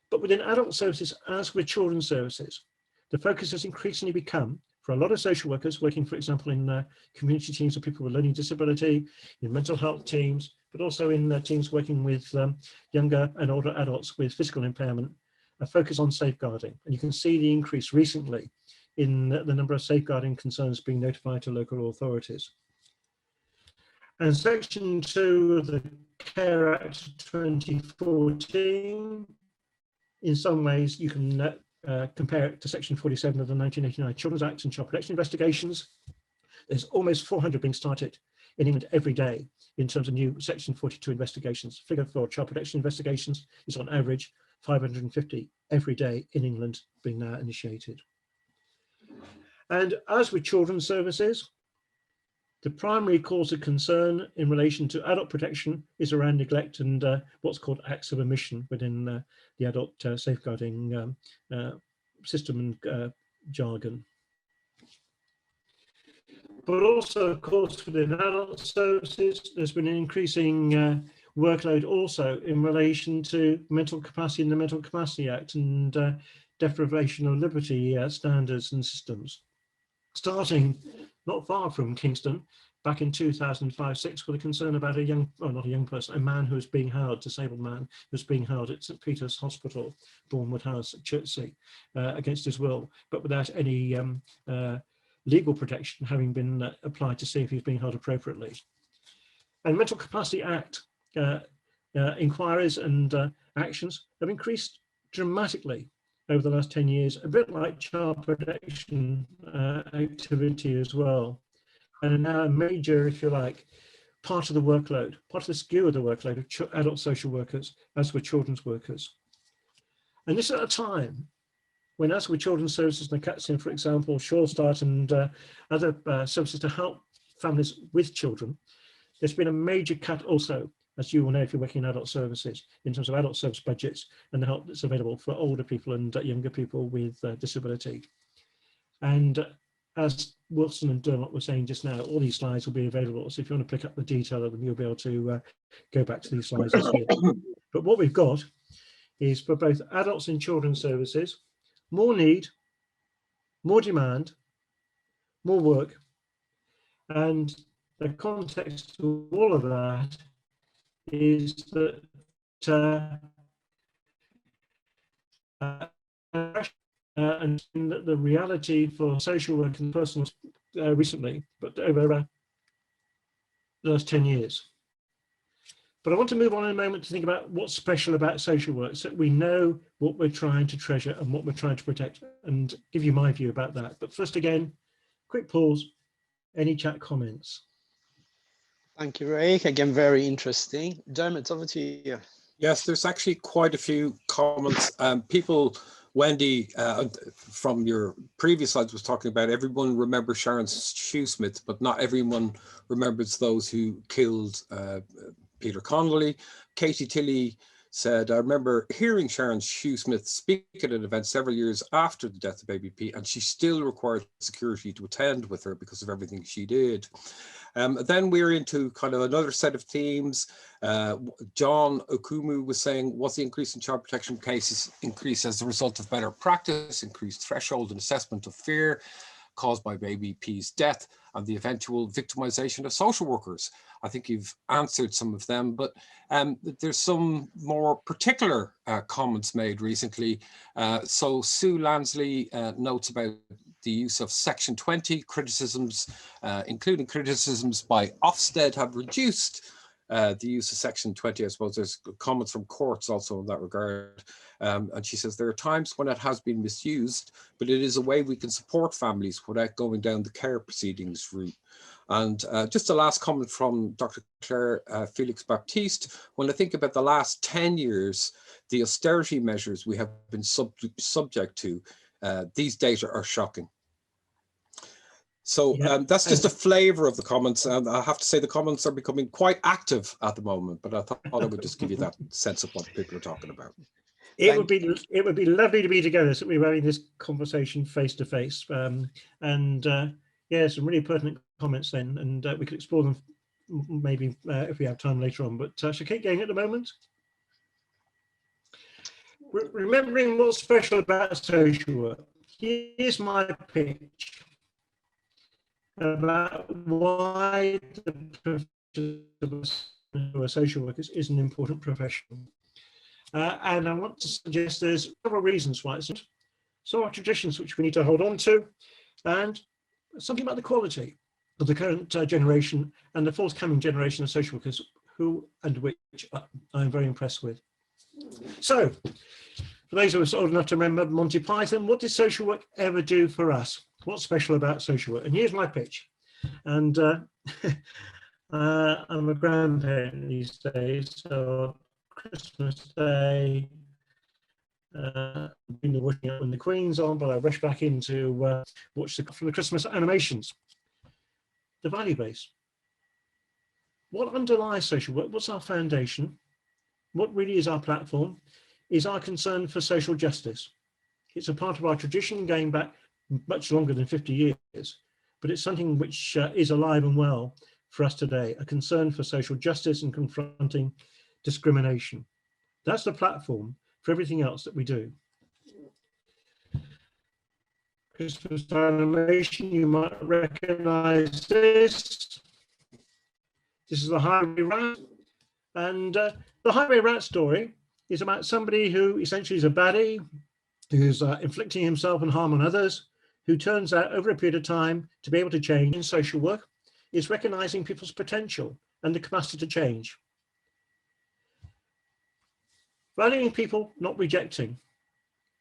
But within adult services, as with children's services, the focus has increasingly become, for a lot of social workers working, for example, in community teams of people with learning disability, in mental health teams, but also in teams working with younger and older adults with physical impairment, a focus on safeguarding. And you can see the increase recently in the number of safeguarding concerns being notified to local authorities. And Section 2 of the Care Act 2014, in some ways you can compare it to Section 47 of the 1989 Children's Act and Child Protection Investigations. There's almost 400 being started in England every day in terms of new Section 42 investigations. Figure for child protection investigations is on average 550 every day in England being now initiated. And as with children's services, the primary cause of concern in relation to adult protection is around neglect and what's called acts of omission within the adult safeguarding system and jargon. But also, of course, within adult services, there's been an increasing workload also in relation to mental capacity in the Mental Capacity Act and deprivation of liberty standards and systems. Starting not far from Kingston, back in 2005-06, with a concern about a young, well, not a young person, a man who was being held, disabled man, who was being held at St Peter's Hospital, Bournemouth House at Chertsey, against his will, but without any legal protection having been applied to see if he was being held appropriately. And Mental Capacity Act inquiries and actions have increased dramatically over the last 10 years, a bit like child protection activity as well. And now a major, if you like, part of the workload, part of the skew of the workload of adult social workers as with children's workers. And this at a time when, as with children's services and the CATSIM, for example, Sure Start and other services to help families with children, there's been a major cut also, as you will know if you're working in adult services, in terms of adult service budgets and the help that's available for older people and younger people with disability. And as Wilson and Dermot were saying just now, all these slides will be available. So if you want to pick up the detail of them, you'll be able to go back to these slides this year. But what we've got is for both adults and children's services, more need, more demand, more work. And the context of all of that is that and the reality for social work and personal recently, but over the last 10 years. But I want to move on in a moment to think about what's special about social work, so that we know what we're trying to treasure and what we're trying to protect, and give you my view about that. But first, again, quick pause. Any chat comments? Thank you, Ray. Again, very interesting. Dermot, over to you. Yes, there's actually quite a few comments. People, Wendy, from your previous slides was talking about everyone remembers Sharon Shoesmith, but not everyone remembers those who killed Peter Connolly. Katie Tilley said, I remember hearing Sharon Shoesmith speak at an event several years after the death of Baby P, and she still required security to attend with her because of everything she did. Then we're into kind of another set of themes. John Okumu was saying, was the increase in child protection cases increased as a result of better practice, increased threshold and assessment of fear caused by Baby P's death, and the eventual victimization of social workers? I think you've answered some of them, but there's some more particular comments made recently. So Sue Lansley notes about the use of Section 20 criticisms, including criticisms by Ofsted, have reduced the use of Section 20. I suppose there's comments from courts also in that regard. And she says there are times when it has been misused, but it is a way we can support families without going down the care proceedings route. And just a last comment from Dr. Claire Felix Baptiste. When I think about the last 10 years, the austerity measures we have been subject to, these data are shocking. So that's just a flavour of the comments, and I have to say the comments are becoming quite active at the moment, but I thought I would just give you that sense of what people are talking about. It would be lovely to be together, so we were having this conversation face to face, and yeah, some really pertinent comments then, and we could explore them maybe if we have time later on. But shall I keep going at the moment? Remembering what's special about social work. Here's my pitch about why the profession of social workers is an important profession. And I want to suggest there's several reasons why it's not. So our traditions which we need to hold on to, and something about the quality of the current generation and the forthcoming generation of social workers who and which I'm very impressed with. So, for those who are old enough to remember Monty Python, what did social work ever do for us? What's special about social work? And here's my pitch. And I'm a grandparent these days, so Christmas Day, I've been watching it when the Queen's on, but I rush back in to watch from the Christmas animations. The value base. What underlies social work? What's our foundation? What really is our platform? Is our concern for social justice. It's a part of our tradition going back much longer than 50 years, but it's something which is alive and well for us today, a concern for social justice and confronting discrimination. That's the platform for everything else that we do. Christmas animation, you might recognize this. This is the Highway Rat, and the Highway Rat story is about somebody who essentially is a baddie, who's inflicting himself and harm on others, who turns out over a period of time to be able to change. In social work is recognizing people's potential and the capacity to change. Valuing people, not rejecting,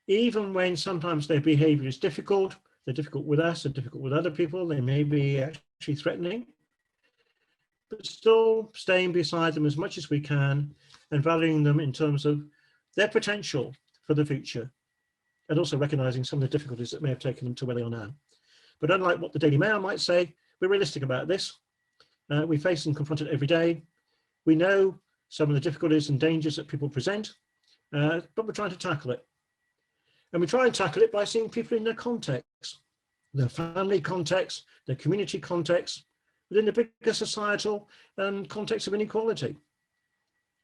even when sometimes their behavior is difficult. They're difficult with us, they're difficult with other people, they may be actually threatening, but still staying beside them as much as we can and valuing them in terms of their potential for the future, and also recognizing some of the difficulties that may have taken them to where they are now. But unlike what the Daily Mail might say, we're realistic about this. We face and confront it every day. We know some of the difficulties and dangers that people present, but we're trying to tackle it. And we try and tackle it by seeing people in their context, their family context, their community context, within the bigger societal context of inequality.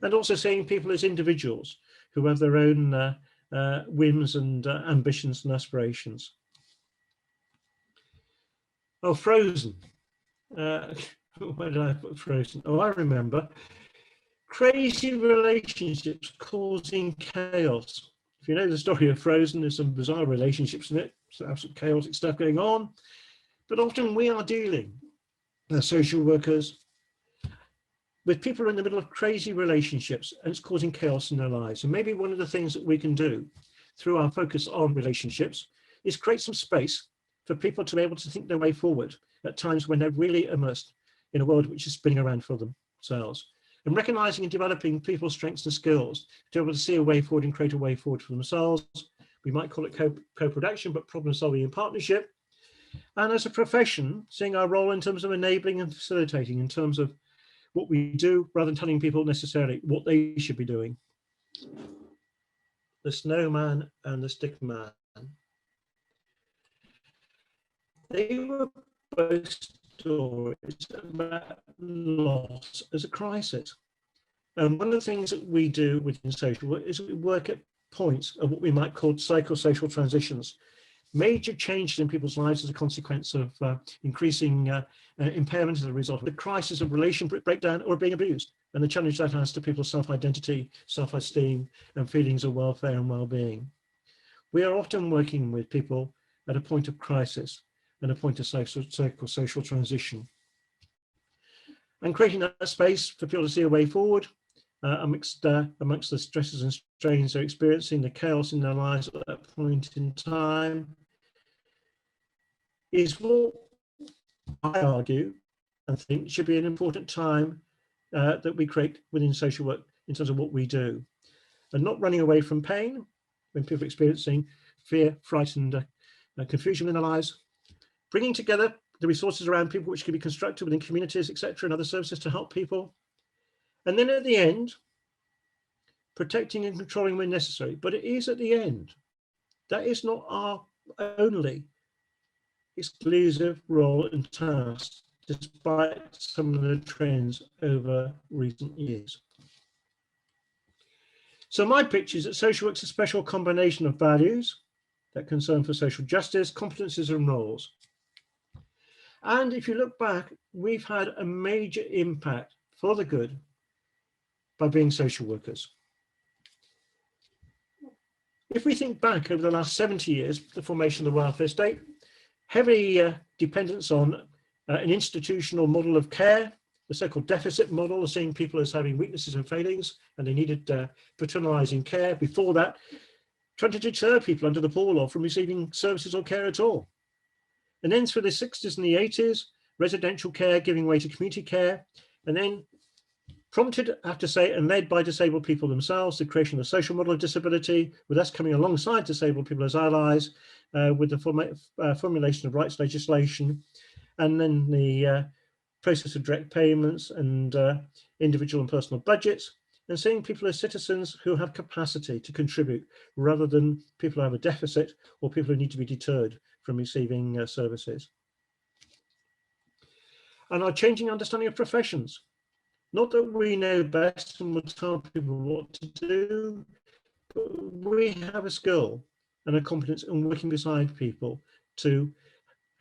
And also seeing people as individuals who have their own whims and ambitions and aspirations. Oh, Frozen. Where did I put Frozen? Oh, I remember. Crazy relationships causing chaos. If you know the story of Frozen, there's some bizarre relationships in it, some absolute chaotic stuff going on. But often we are dealing, as social workers, with people who are in the middle of crazy relationships, and it's causing chaos in their lives. And maybe one of the things that we can do through our focus on relationships is create some space for people to be able to think their way forward at times when they're really immersed in a world which is spinning around for themselves. And recognizing and developing people's strengths and skills to be able to see a way forward and create a way forward for themselves. We might call it co-production, but problem solving in partnership. And as a profession, seeing our role in terms of enabling and facilitating in terms of what we do, rather than telling people necessarily what they should be doing. The Snowman and the Stick Man. They were both stories about loss as a crisis. And one of the things that we do within social work is we work at points of what we might call psychosocial transitions. Major changes in people's lives as a consequence of increasing impairment as a result of the crisis of relationship breakdown or being abused, and the challenge that has to people's self-identity, self-esteem, and feelings of welfare and well-being. We are often working with people at a point of crisis and a point of psychosocial transition. And creating that space for people to see a way forward amongst the stresses and strains they're experiencing, the chaos in their lives at that point in time, is what I argue and think should be an important time that we create within social work in terms of what we do. And not running away from pain when people are experiencing fear, fright, and confusion in their lives, bringing together the resources around people which can be constructed within communities, etc., and other services to help people. And then at the end, protecting and controlling when necessary. But it is at the end. That is not our only exclusive role and task, despite some of the trends over recent years. So my pitch is that social work's a special combination of values, that concern for social justice, competencies and roles. And if you look back, we've had a major impact for the good by being social workers. If we think back over the last 70 years, the formation of the welfare state, heavy dependence on an institutional model of care, the so-called deficit model of seeing people as having weaknesses and failings, and they needed paternalizing care. Before that, trying to deter people under the poor law from receiving services or care at all. And then through the 60s and the 80s, residential care giving way to community care, and then prompted, I have to say, and led by disabled people themselves, the creation of a social model of disability, with us coming alongside disabled people as allies, with the formulation of rights legislation, and then the process of direct payments and individual and personal budgets, and seeing people as citizens who have capacity to contribute, rather than people who have a deficit or people who need to be deterred from receiving services. And our changing understanding of professions. Not that we know best and will tell people what to do, but we have a skill and a competence in working beside people to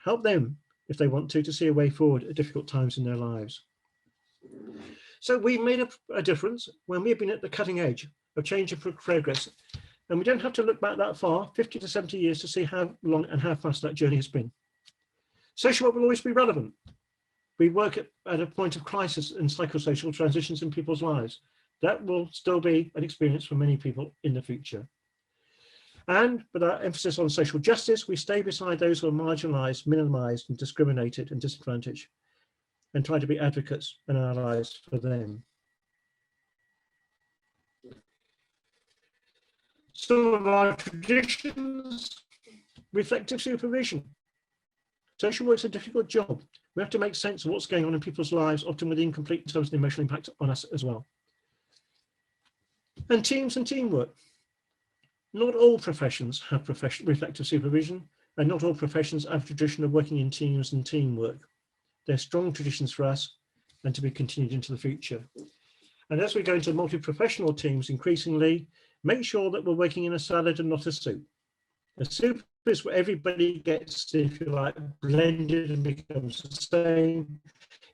help them, if they want to see a way forward at difficult times in their lives. So we made a difference when we've been at the cutting edge of change and progress. And we don't have to look back that far, 50 to 70 years, to see how long and how fast that journey has been. Social work will always be relevant. We work at a point of crisis and psychosocial transitions in people's lives. That will still be an experience for many people in the future. And with our emphasis on social justice, we stay beside those who are marginalized, minimized, and discriminated and disadvantaged. and try to be advocates and allies for them. Some of our traditions, reflective supervision. Social work's a difficult job. We have to make sense of what's going on in people's lives, often with incomplete in terms of the emotional impact on us as well. And teams and teamwork. Not all professions have reflective supervision, and not all professions have a tradition of working in teams and teamwork. They're strong traditions for us and to be continued into the future. And as we go into multi-professional teams, increasingly, make sure that we're working in a salad and not a soup. A soup is where everybody gets, if you like, blended and becomes the same.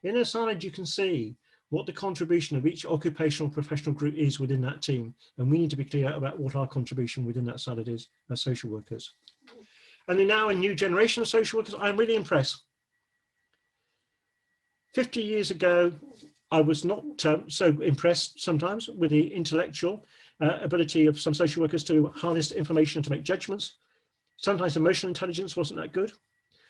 In a salad, you can see what the contribution of each occupational professional group is within that team. And we need to be clear about what our contribution within that salad is as social workers. And then now a new generation of social workers, I'm really impressed. 50 years ago, I was not so impressed sometimes with the intellectual ability of some social workers to harness information and to make judgments. Sometimes emotional intelligence wasn't that good.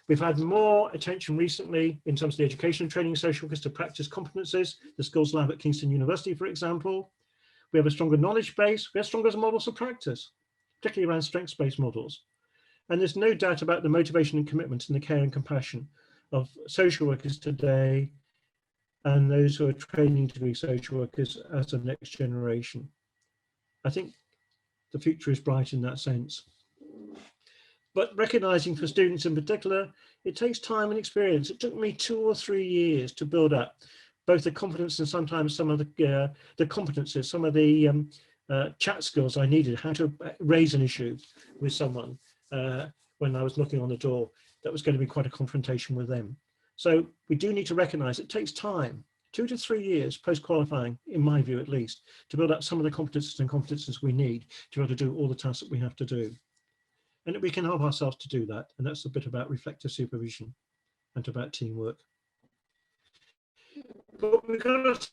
We've had more attention recently in terms of the education and training of social workers to practice competences, the skills lab at Kingston University, for example. We have a stronger knowledge base, we have stronger models of practice, particularly around strengths-based models. And there's no doubt about the motivation and commitment and the care and compassion of social workers today and those who are training to be social workers as the next generation. I think the future is bright in that sense. But recognizing for students in particular, it takes time and experience. It took me 2 or 3 years to build up both the competence and sometimes some of the competences, some of the chat skills I needed, how to raise an issue with someone when I was knocking on the door. That was going to be quite a confrontation with them. So we do need to recognize it takes time, 2 to 3 years post-qualifying, in my view at least, to build up some of the competences we need to be able to do all the tasks that we have to do. And we can help ourselves to do that. And that's a bit about reflective supervision and about teamwork. But we've got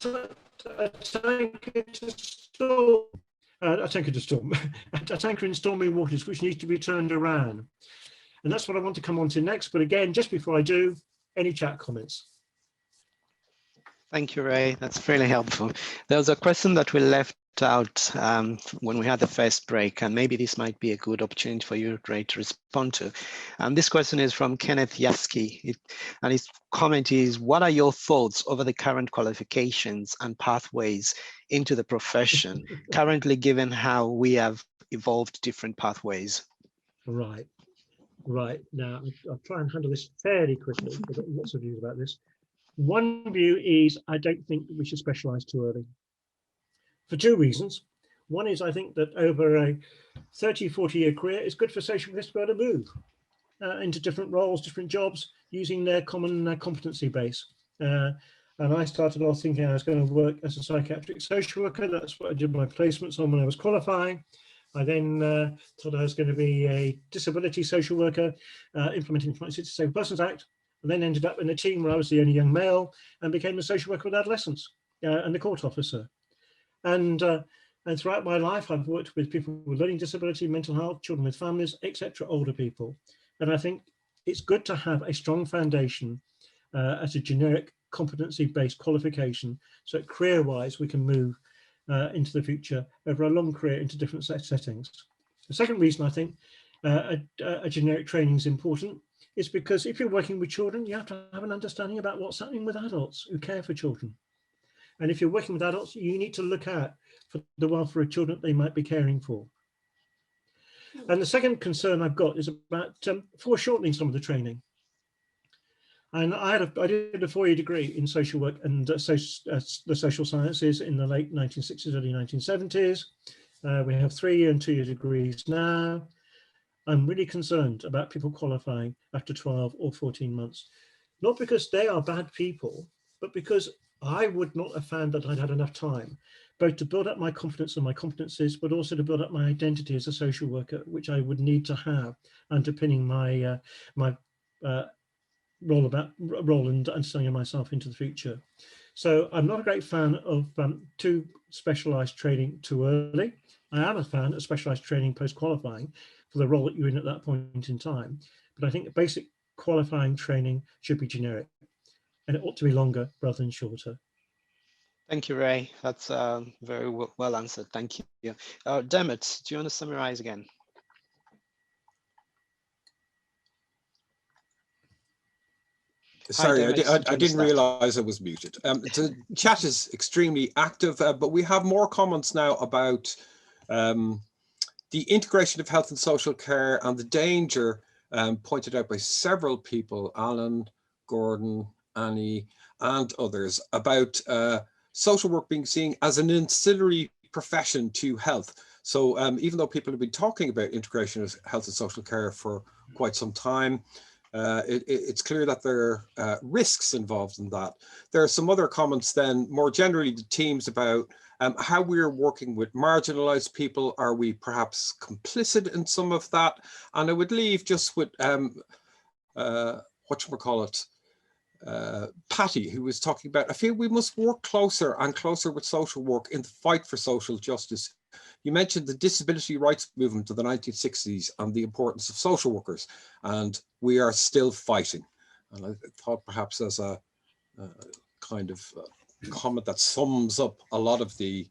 a tanker to storm, a tanker in stormy waters, which needs to be turned around. And that's what I want to come on to next. But again, just before I do, any chat comments? Thank you, Ray. That's really helpful. There was a question that we left out when we had the first break, and maybe this might be a good opportunity for you, Ray, to respond to. This question is from Kenneth Yaski, and his comment is, what are your thoughts over the current qualifications and pathways into the profession, currently given how we have evolved different pathways? Right. Now, I'll try and handle this fairly quickly. I've got lots of views about this. One view is I don't think that we should specialise too early, for 2 reasons. One is I think that over a 30, 40-year career, it's good for social workers to be able to move into different roles, different jobs, using their common competency base. And I started off thinking I was going to work as a psychiatric social worker. That's what I did my placements on when I was qualifying. I then thought I was going to be a disability social worker, implementing the Disabled Persons Act, and then ended up in a team where I was the only young male and became a social worker with adolescents and the court officer. And throughout my life, I've worked with people with learning disability, mental health, children with families, etc., older people. And I think it's good to have a strong foundation as a generic competency-based qualification, so that career-wise we can move into the future over a long career into different settings. The second reason I think a generic training is important is because if you're working with children, you have to have an understanding about what's happening with adults who care for children. And if you're working with adults, you need to look at for the welfare of children that they might be caring for. And the second concern I've got is about foreshortening some of the training. And I did a 4-year degree in social work and the social sciences in the late 1960s, early 1970s. We have 3-year and 2-year degrees now. I'm really concerned about people qualifying after 12 or 14 months, not because they are bad people, but because I would not have found that I'd had enough time, both to build up my confidence and my competencies, but also to build up my identity as a social worker, which I would need to have underpinning my role and understanding myself into the future. So I'm not a great fan of too specialised training too early. I am a fan of specialised training post-qualifying for the role that you're in at that point in time. But I think basic qualifying training should be generic. and it ought to be longer rather than shorter. Thank you, Ray. That's very well answered. Thank you. Dermot, do you want to summarize again? Sorry, Hi, Dermot, I didn't realize I was muted. The chat is extremely active, but we have more comments now about the integration of health and social care and the danger pointed out by several people, Alan, Gordon, Annie, and others, about social work being seen as an ancillary profession to health. So even though people have been talking about integration of health and social care for quite some time, it's clear that there are risks involved in that. There are some other comments then, more generally the teams about how we're working with marginalized people. Are we perhaps complicit in some of that? And I would leave just with whatchamacallit, Patty, who was talking about, I feel we must work closer and closer with social work in the fight for social justice. You mentioned the disability rights movement of the 1960s and the importance of social workers, and we are still fighting. And I thought perhaps as a kind of comment that sums up a lot of the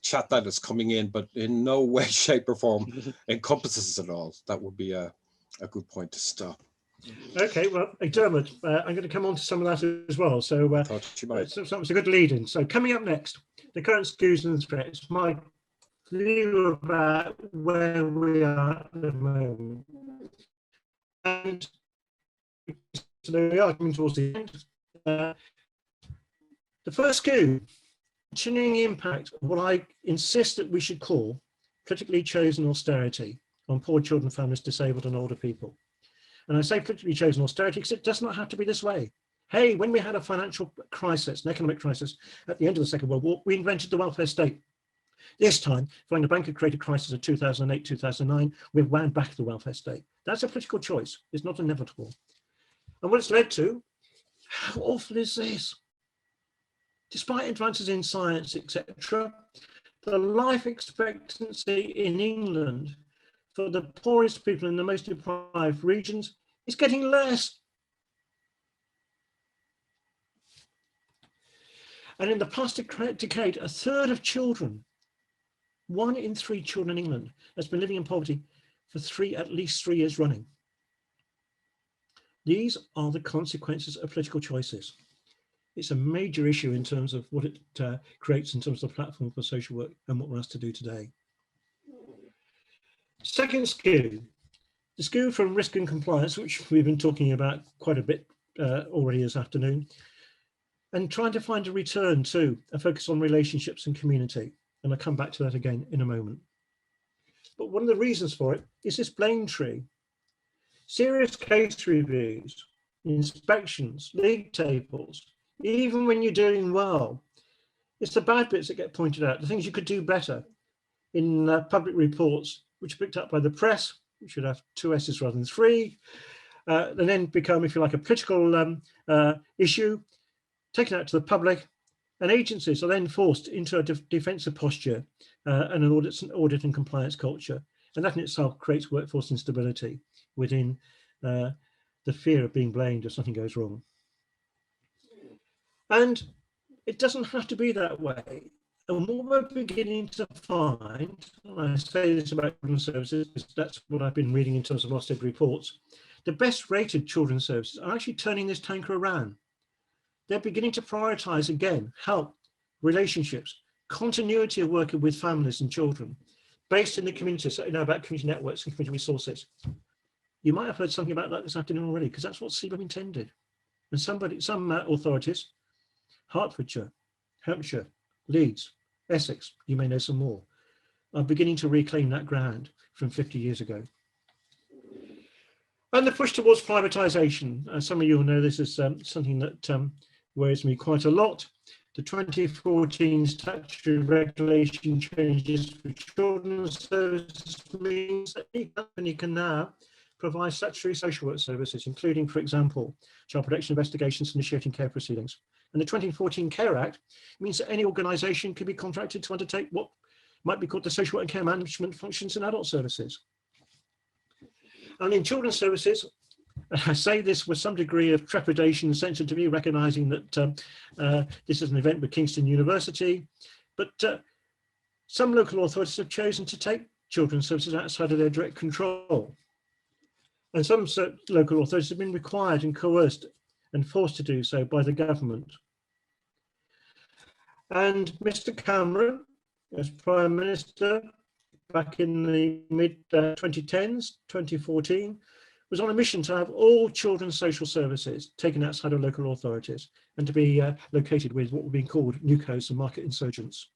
chat that is coming in, but in no way, shape or form encompasses it all. That would be a good point to stop. Okay, well, Dermot, I'm going to come on to some of that as well. So that was a good lead in. So coming up next, the current skews and threats, my view about where we are at the moment. And so we are coming towards the end. The first skew, continuing the impact of what I insist that we should call politically chosen austerity on poor children, families, disabled and older people. And I say politically chosen austerity because it does not have to be this way. Hey, when we had a financial crisis, an economic crisis at the end of the Second World War, we invented the welfare state. This time, following the bank-created crisis of 2008, 2009, we've wound back the welfare state. That's a political choice. It's not inevitable. And what it's led to, how awful is this? Despite advances in science, etc., the life expectancy in England for the poorest people in the most deprived regions is getting less. And in the past decade, a third of children, 1 in 3 children in England, has been living in poverty for at least 3 years running. These are the consequences of political choices. It's a major issue in terms of what it creates in terms of the platform for social work and what we're asked to do today. Second skew, the skew from risk and compliance, which we've been talking about quite a bit already this afternoon, and trying to find a return to a focus on relationships and community. And I'll come back to that again in a moment. But one of the reasons for it is this blame tree. Serious case reviews, inspections, league tables, even when you're doing well, it's the bad bits that get pointed out, the things you could do better in public reports, which are picked up by the press, which should have 2 S's rather than 3, and then become, if you like, a political issue, taken out to the public, and agencies are then forced into a defensive posture and an audit and compliance culture. And that in itself creates workforce instability within the fear of being blamed if something goes wrong. And it doesn't have to be that way. And what we're beginning to find, and I say this about children's services, because that's what I've been reading in terms of Ofsted reports, the best rated children's services are actually turning this tanker around. They're beginning to prioritise again, help, relationships, continuity of working with families and children, based in the community, so you know about community networks and community resources. You might have heard something about that this afternoon already, because that's what CBAM intended. And some authorities, Hertfordshire, Hampshire, Leeds, Essex, you may know some more, are beginning to reclaim that ground from 50 years ago. And the push towards privatisation. Some of you will know this is something that worries me quite a lot. The 2014 statutory regulation changes for children's services means that any company can now provide statutory social work services, including, for example, child protection investigations, initiating care proceedings. And the 2014 Care Act means that any organisation can be contracted to undertake what might be called the social work and care management functions in adult services. And in children's services, I say this with some degree of trepidation and sensitivity, recognising that this is an event with Kingston University, but some local authorities have chosen to take children's services outside of their direct control. And some local authorities have been required and coerced and forced to do so by the government. And Mr. Cameron, as Prime Minister, back in the mid-2010s, 2014, was on a mission to have all children's social services taken outside of local authorities and to be located with what were being called NUCOs and market insurgents.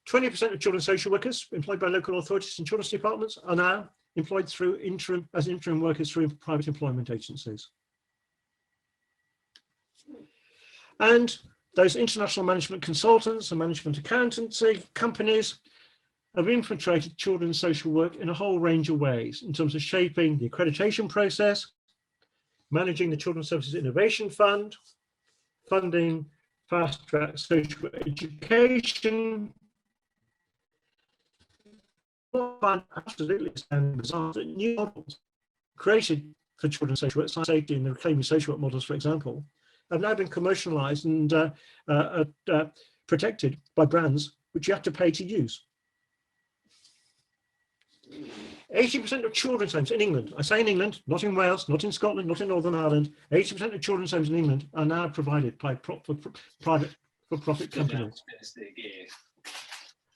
20% of children's social workers employed by local authorities and children's departments are now employed through as interim workers through private employment agencies. And those international management consultants and management accountancy companies have infiltrated children's social work in a whole range of ways in terms of shaping the accreditation process, managing the Children's Services Innovation Fund, funding fast-track social education. Absolutely bizarre that new models created for children's social work, safety and the reclaiming social work models, for example, have now been commercialized and protected by brands which you have to pay to use. 80% of children's homes in England, I say in England, not in Wales, not in Scotland, not in Northern Ireland, 80% of children's homes in England are now provided by private for-profit companies.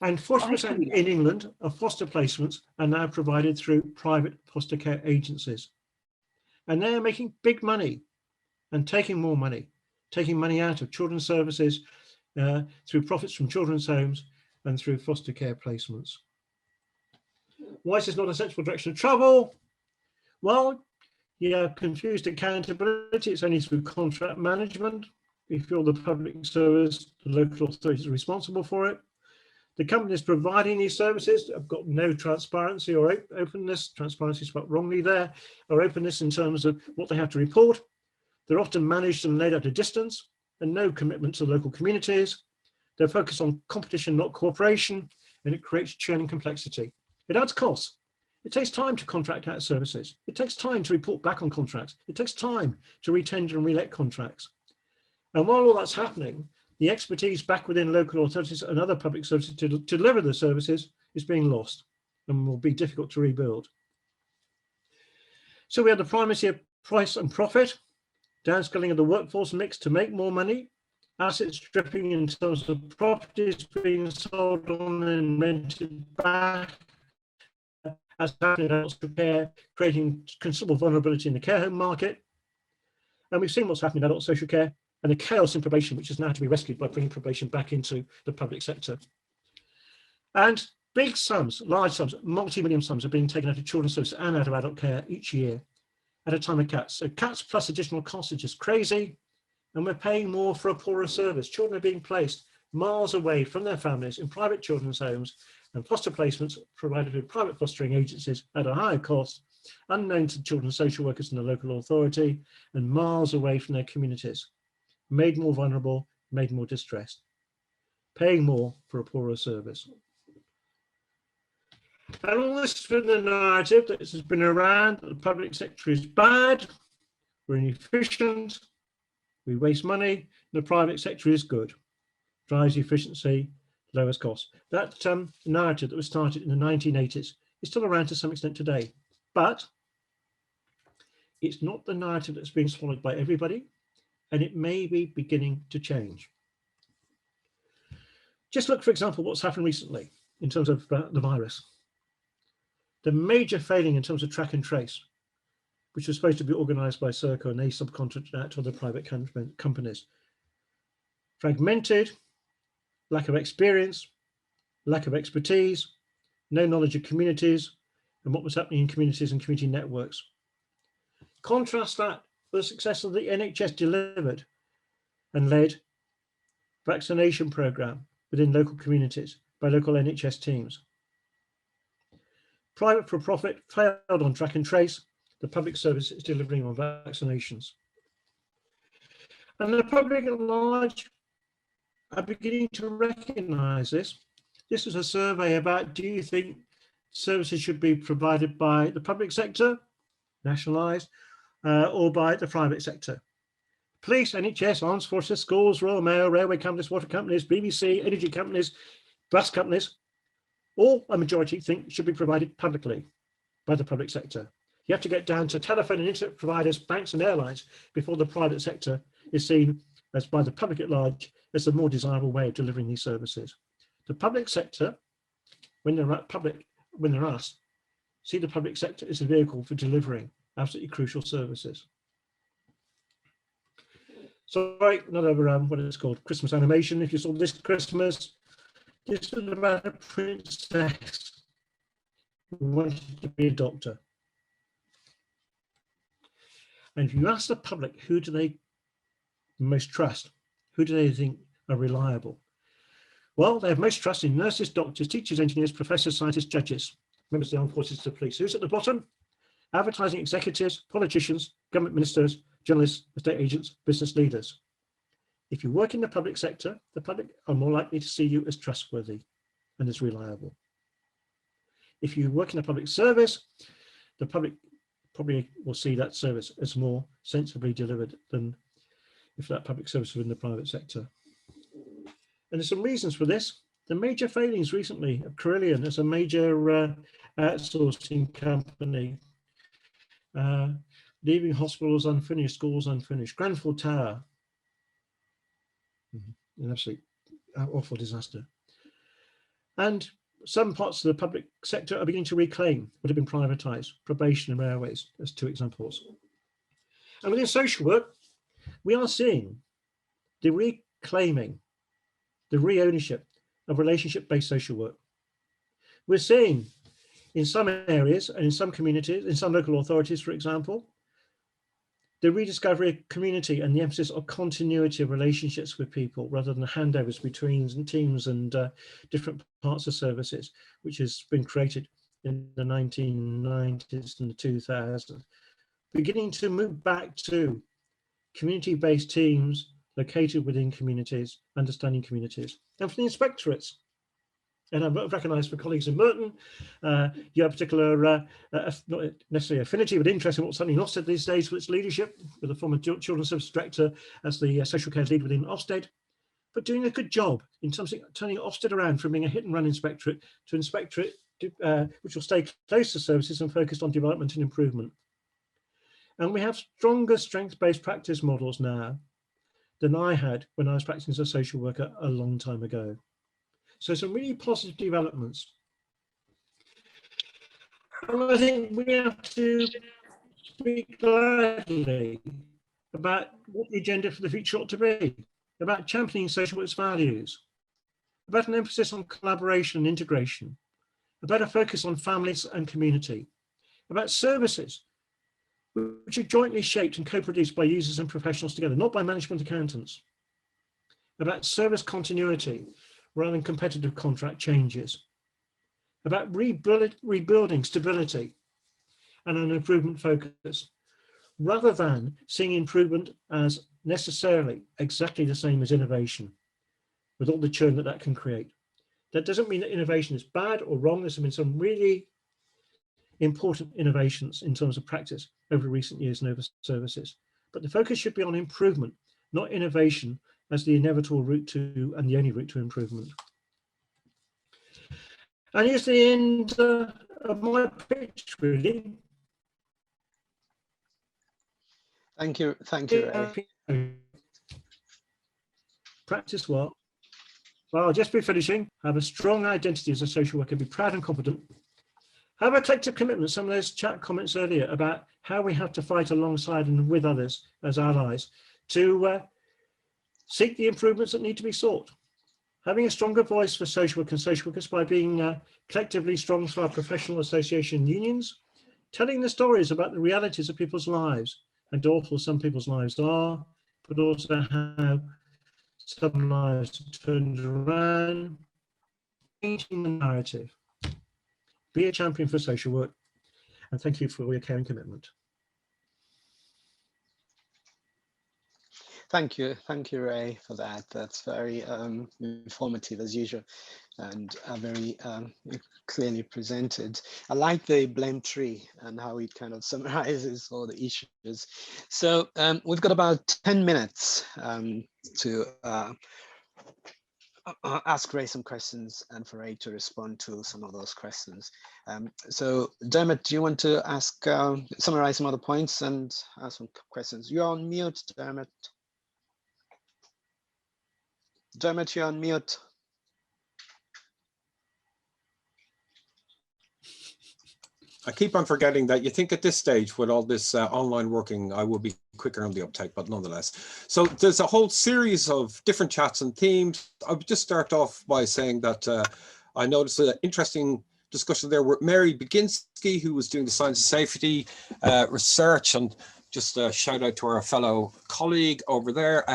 And 40% in England of foster placements are now provided through private foster care agencies. And they're making big money and taking more money, taking money out of children's services through profits from children's homes and through foster care placements. Why is this not a sensible direction of travel? Well, you have confused accountability. It's only through contract management. If you're the public service, the local authorities are responsible for it. The companies providing these services have got no transparency or openness. Transparency is spelled wrongly there, or openness in terms of what they have to report. They're often managed and laid at a distance and no commitment to local communities. They're focused on competition, not cooperation, and it creates churn and complexity. It adds costs. It takes time to contract out services. It takes time to report back on contracts. It takes time to retender and relet contracts. And while all that's happening, the expertise back within local authorities and other public services to deliver the services is being lost and will be difficult to rebuild. So we have the primacy of price and profit, downscaling of the workforce mix to make more money, asset stripping in terms of properties being sold on and rented back, as happening in adult care, creating considerable vulnerability in the care home market. And we've seen what's happening in adult social care and the chaos in probation, which is now to be rescued by bringing probation back into the public sector. And big sums, large sums, multi-million sums are being taken out of children's services and out of adult care each year at a time of cuts. So cuts plus additional costs are just crazy. And we're paying more for a poorer service. Children are being placed miles away from their families in private children's homes and foster placements provided with private fostering agencies at a higher cost, unknown to children's social workers in the local authority, and miles away from their communities, made more vulnerable, made more distressed, paying more for a poorer service. And all this has been the narrative that has been around, that the public sector is bad, we're inefficient, we waste money, the private sector is good, drives efficiency, lowest cost. That narrative that was started in the 1980s is still around to some extent today, but it's not the narrative that's being swallowed by everybody, and it may be beginning to change. Just look, for example, what's happened recently in terms of the virus. The major failing in terms of track and trace, which was supposed to be organized by Serco and they subcontracted out to other private companies. Fragmented, lack of experience, lack of expertise, no knowledge of communities and what was happening in communities and community networks. Contrast that with the success of the NHS delivered and led vaccination program within local communities by local NHS teams. Private for profit failed on track and trace. The public service is delivering on vaccinations. And the public at large are beginning to recognize this. This was a survey about, do you think services should be provided by the public sector, nationalized, or by the private sector. Police, NHS, armed forces, schools, Royal Mail, railway companies, water companies, BBC, energy companies, bus companies, all a majority think should be provided publicly by the public sector. You have to get down to telephone and internet providers, banks and airlines before the private sector is seen as by the public at large as the more desirable way of delivering these services. The public sector, when they're asked, see the public sector as a vehicle for delivering absolutely crucial services. Sorry, another what it's called, Christmas animation. If you saw this Christmas, this was about a princess who wanted to be a doctor. And if you ask the public, who do they most trust? Who do they think are reliable? Well, they have most trust in nurses, doctors, teachers, engineers, professors, scientists, judges, members of the armed forces, the police. Who's at the bottom? Advertising executives, politicians, government ministers, journalists, estate agents, business leaders. If you work in the public sector, the public are more likely to see you as trustworthy and as reliable. If you work in a public service, the public probably will see that service as more sensibly delivered than if that public service was in the private sector. And there's some reasons for this. The major failings recently of Heralding as a major outsourcing company, leaving hospitals unfinished, schools unfinished, Grenfell Tower, an absolute awful disaster. And some parts of the public sector are beginning to reclaim what had been privatised, probation and railways, as two examples. And within social work, we are seeing the reclaiming, the re-ownership of relationship-based social work. We're seeing in some areas and in some communities, in some local authorities, for example, the rediscovery of community and the emphasis on continuity of relationships with people rather than handovers between teams and different parts of services, which has been created in the 1990s and the 2000s, beginning to move back to community-based teams located within communities, understanding communities. And for the inspectorates, and I've recognised for colleagues in Merton, you have a particular, not necessarily affinity, but interest in what's happening in Ofsted these days with its leadership, with the former Children's Service Director as the social care lead within Ofsted, but doing a good job in terms of turning Ofsted around from being a hit and run inspectorate to an inspectorate which will stay close to services and focused on development and improvement. And we have stronger strength-based practice models now than I had when I was practicing as a social worker a long time ago. So some really positive developments. And I think we have to speak gladly about what the agenda for the future ought to be, about championing social work's values, about an emphasis on collaboration and integration, about a focus on families and community, about services which are jointly shaped and co-produced by users and professionals together, not by management accountants, about service continuity rather than competitive contract changes, about rebuilding stability and an improvement focus, rather than seeing improvement as necessarily exactly the same as innovation, with all the churn that that can create. That doesn't mean that innovation is bad or wrong. There's been some really important innovations in terms of practice over recent years and over services, but the focus should be on improvement, not innovation as the inevitable route to and the only route to improvement. And here's the end of my pitch, really. Thank you, Ray. Practice well. Well, I'll just be finishing. Have a strong identity as a social worker, be proud and competent. Have a collective commitment, some of those chat comments earlier about how we have to fight alongside and with others as allies to seek the improvements that need to be sought. Having a stronger voice for social work and social workers by being collectively strong through our professional association unions, telling the stories about the realities of people's lives and awful some people's lives are, but also how some lives are turned around, changing the narrative. Be a champion for social work, and thank you for all your care and commitment. Thank you, Ray, for that. That's very informative as usual, and very clearly presented. I like the blame tree and how it kind of summarizes all the issues. So we've got about 10 minutes to ask Ray some questions and for Ray to respond to some of those questions. So Dermot, do you want to ask, summarize some other points and ask some questions? You're on mute, Dermot. Dermot, you're on mute. I keep on forgetting that you think at this stage with all this online working, I will be quicker on the uptake, but nonetheless. So there's a whole series of different chats and themes. I would just start off by saying that I noticed an interesting discussion there with Mary Baginski, who was doing the science and safety research, and just a shout out to our fellow colleague over there.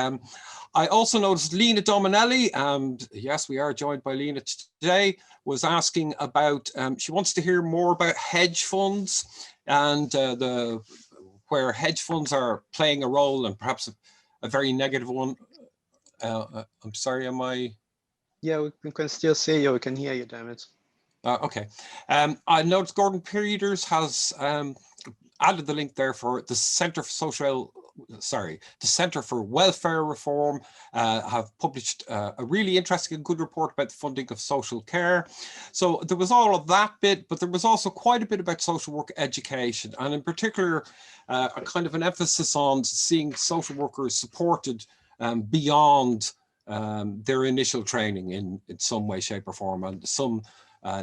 I also noticed Lena Dominelli, and yes, we are joined by Lena today, was asking about, she wants to hear more about hedge funds and where hedge funds are playing a role, and perhaps a very negative one. I'm sorry, am I? Yeah, we can still see you, we can hear you, Dermot. Okay. I noticed Gordon Peters has added the link there for the Centre for the Centre for Welfare Reform have published a really interesting and good report about the funding of social care. So there was all of that bit, but there was also quite a bit about social work education, and in particular, a kind of an emphasis on seeing social workers supported beyond their initial training in some way, shape or form, and some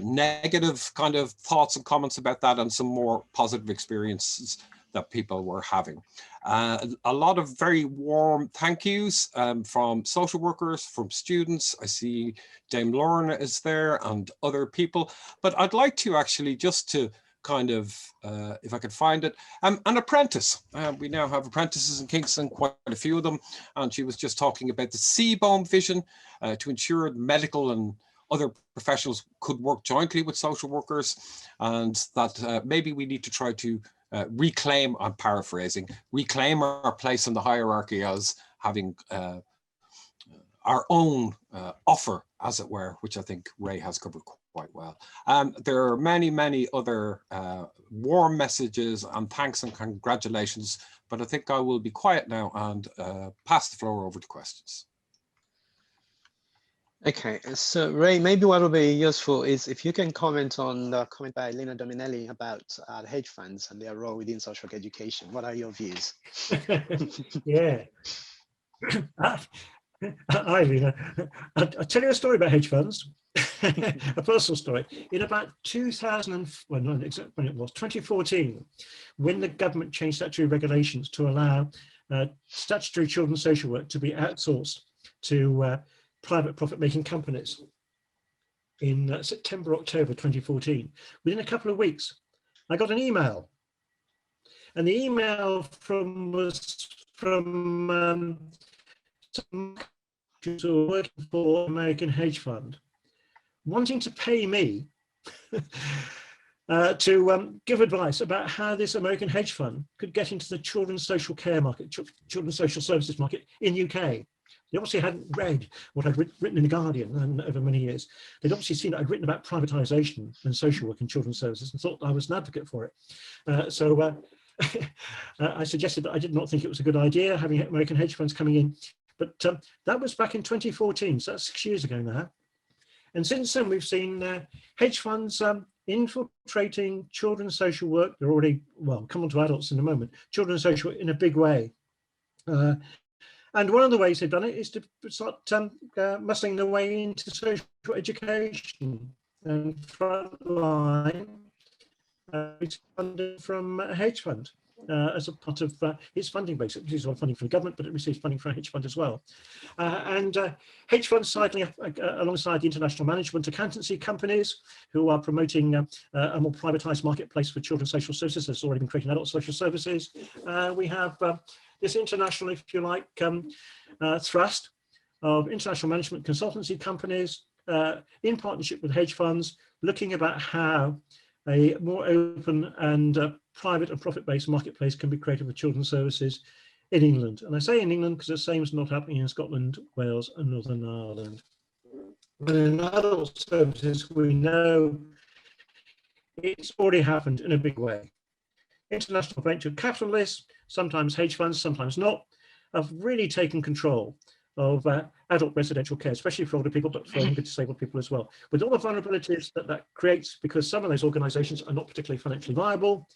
negative kind of thoughts and comments about that, and some more positive experiences that people were having. A lot of very warm thank yous from social workers, from students. I see Dame Lorna is there and other people, but I'd like to actually just to kind of, if I could find it, an apprentice. We now have apprentices in Kingston, quite a few of them, and she was just talking about the CBOM vision to ensure medical and other professionals could work jointly with social workers, and that maybe we need to try to reclaim, I'm paraphrasing, reclaim our place in the hierarchy as having our own offer, as it were, which I think Ray has covered quite well. There are many, many other warm messages and thanks and congratulations, but I think I will be quiet now and pass the floor over to questions. Okay, so Ray, maybe what will be useful is if you can comment on the comment by Lena Dominelli about the hedge funds and their role within social work education. What are your views? Yeah. Hi, Lena. I'll tell you a story about hedge funds, a personal story. In about 2014, when the government changed statutory regulations to allow statutory children's social work to be outsourced to private profit-making companies in September, October 2014. Within a couple of weeks, I got an email, and the email was from some who were working for American hedge fund, wanting to pay me to give advice about how this American hedge fund could get into the children's social care market, children's social services market in the UK. They obviously hadn't read what I'd written in The Guardian and over many years. They'd obviously seen that I'd written about privatisation and social work in children's services and thought I was an advocate for it. So I suggested that I did not think it was a good idea having American hedge funds coming in. But that was back in 2014, so that's 6 years ago now. And since then, we've seen hedge funds infiltrating children's social work. They're already, well, come on to adults in a moment, children's social work in a big way. And one of the ways they've done it is to start muscling their way into social education and frontline. It's funded from a hedge fund as a part of its funding base. It receives a lot of funding from the government, but it receives funding from a hedge fund as well. And hedge funds sidling alongside the international management accountancy companies who are promoting a more privatised marketplace for children's social services. There's already been creating adult social services. We have this international, if you like, thrust of international management consultancy companies in partnership with hedge funds, looking about how a more open and private and profit-based marketplace can be created for children's services in England. And I say in England because the same is not happening in Scotland, Wales and Northern Ireland. But in adult services, we know it's already happened in a big way. International venture capitalists, sometimes hedge funds, sometimes not, have really taken control of adult residential care, especially for older people, but for younger disabled people as well. With all the vulnerabilities that that creates, because some of those organizations are not particularly financially viable,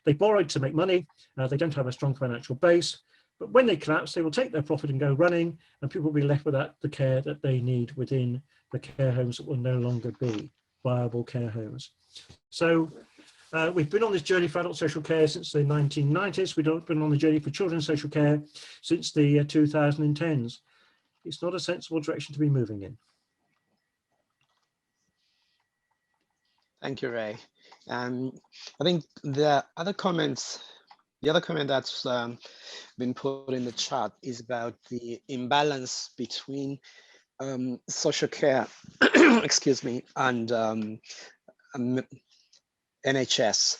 they borrowed to make money, they don't have a strong financial base, but when they collapse, they will take their profit and go running, and people will be left without the care that they need within the care homes that will no longer be viable care homes. So we've been on this journey for adult social care since the 1990s. We've been on the journey for children's social care since the 2010s. It's not a sensible direction to be moving in. Thank you, Ray. I think the other comment that's been put in the chat is about the imbalance between social care, excuse me, and NHS.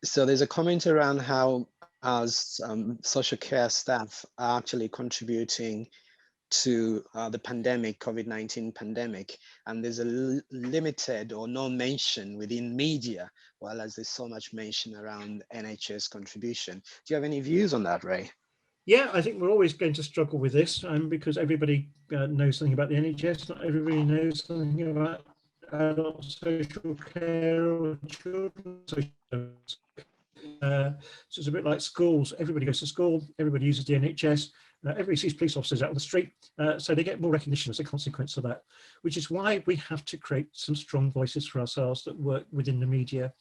So there's a comment around how as social care staff are actually contributing to the pandemic, COVID-19 pandemic, and there's a limited or no mention within media, while as there's so much mention around NHS contribution. Do you have any views on that, Ray? Yeah, I think we're always going to struggle with this because everybody knows something about the NHS. Not everybody knows something about adult social care or children's social care. So it's a bit like schools. Everybody goes to school, everybody uses the NHS, everybody sees police officers out on the street, so they get more recognition as a consequence of that, which is why we have to create some strong voices for ourselves that work within the media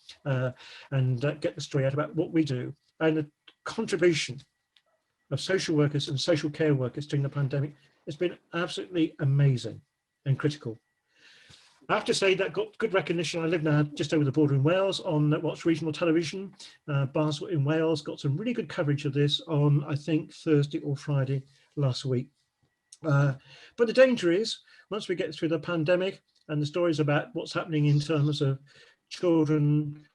and get the story out about what we do. And the contribution of social workers and social care workers during the pandemic has been absolutely amazing and critical. I have to say that got good recognition. I live now just over the border in Wales on what's regional television. Barnsley in Wales got some really good coverage of this on, I think, Thursday or Friday last week. But the danger is, once we get through the pandemic and the stories about what's happening in terms of children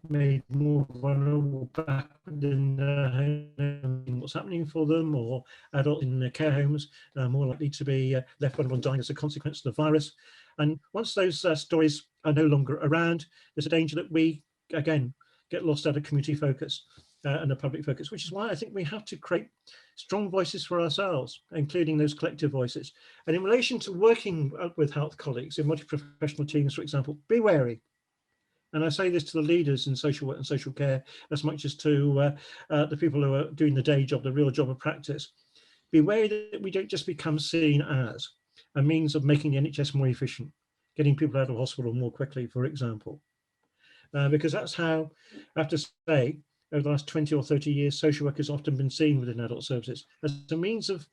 made more vulnerable back in what's happening for them, or adults in their care homes more likely to be left vulnerable and dying as a consequence of the virus. And once those stories are no longer around, there's a danger that we, again, get lost out of community focus and the public focus, which is why I think we have to create strong voices for ourselves, including those collective voices. And in relation to working with health colleagues in multi-professional teams, for example, be wary. And I say this to the leaders in social work and social care as much as to the people who are doing the day job, the real job of practice. Be wary that we don't just become seen as a means of making the NHS more efficient, getting people out of hospital more quickly, for example. Because that's how, I have to say, over the last 20 or 30 years, social work has often been seen within adult services as a means of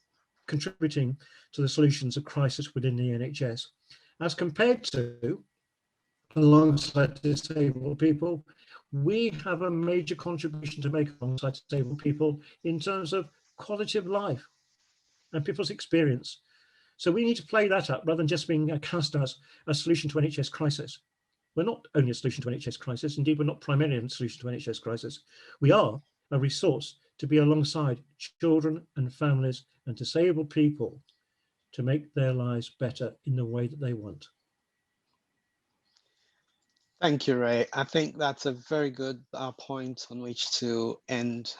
contributing to the solutions of crisis within the NHS, as compared to, alongside disabled people, we have a major contribution to make alongside disabled people in terms of quality of life and people's experience. So we need to play that up rather than just being cast as a solution to NHS crisis. We're not only a solution to NHS crisis, indeed we're not primarily a solution to NHS crisis. We are a resource to be alongside children and families and disabled people to make their lives better in the way that they want. Thank you, Ray. I think that's a very good point on which to end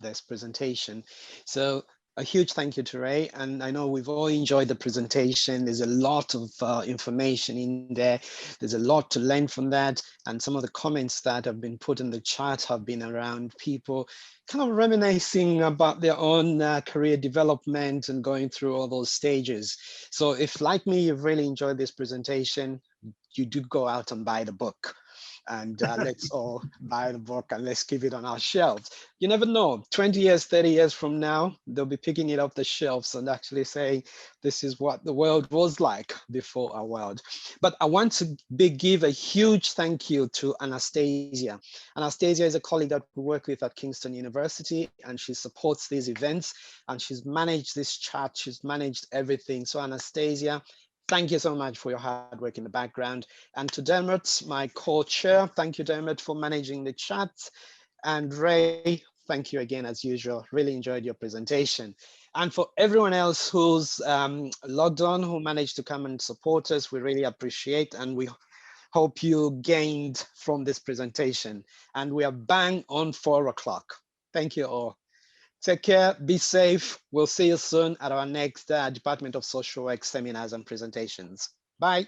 this presentation. So a huge thank you to Ray. And I know we've all enjoyed the presentation. There's a lot of information in there. There's a lot to learn from that. And some of the comments that have been put in the chat have been around people kind of reminiscing about their own career development and going through all those stages. So if, like me, you've really enjoyed this presentation, you do go out and buy the book, and let's all buy the book and let's keep it on our shelves. You never know, 20 years, 30 years from now, they'll be picking it off the shelves and actually saying, this is what the world was like before our world. But I want to give a huge thank you to Anastasia. Anastasia is a colleague that we work with at Kingston University, and she supports these events, and she's managed this chat, she's managed everything. So Anastasia, thank you so much for your hard work in the background. And to Dermot, my co-chair, thank you, Dermot, for managing the chat. And Ray, thank you again, as usual. Really enjoyed your presentation. And for everyone else who's logged on, who managed to come and support us, we really appreciate, and we hope you gained from this presentation. And we are bang on 4 o'clock. Thank you all. Take care, be safe. We'll see you soon at our next Department of Social Work seminars and presentations. Bye.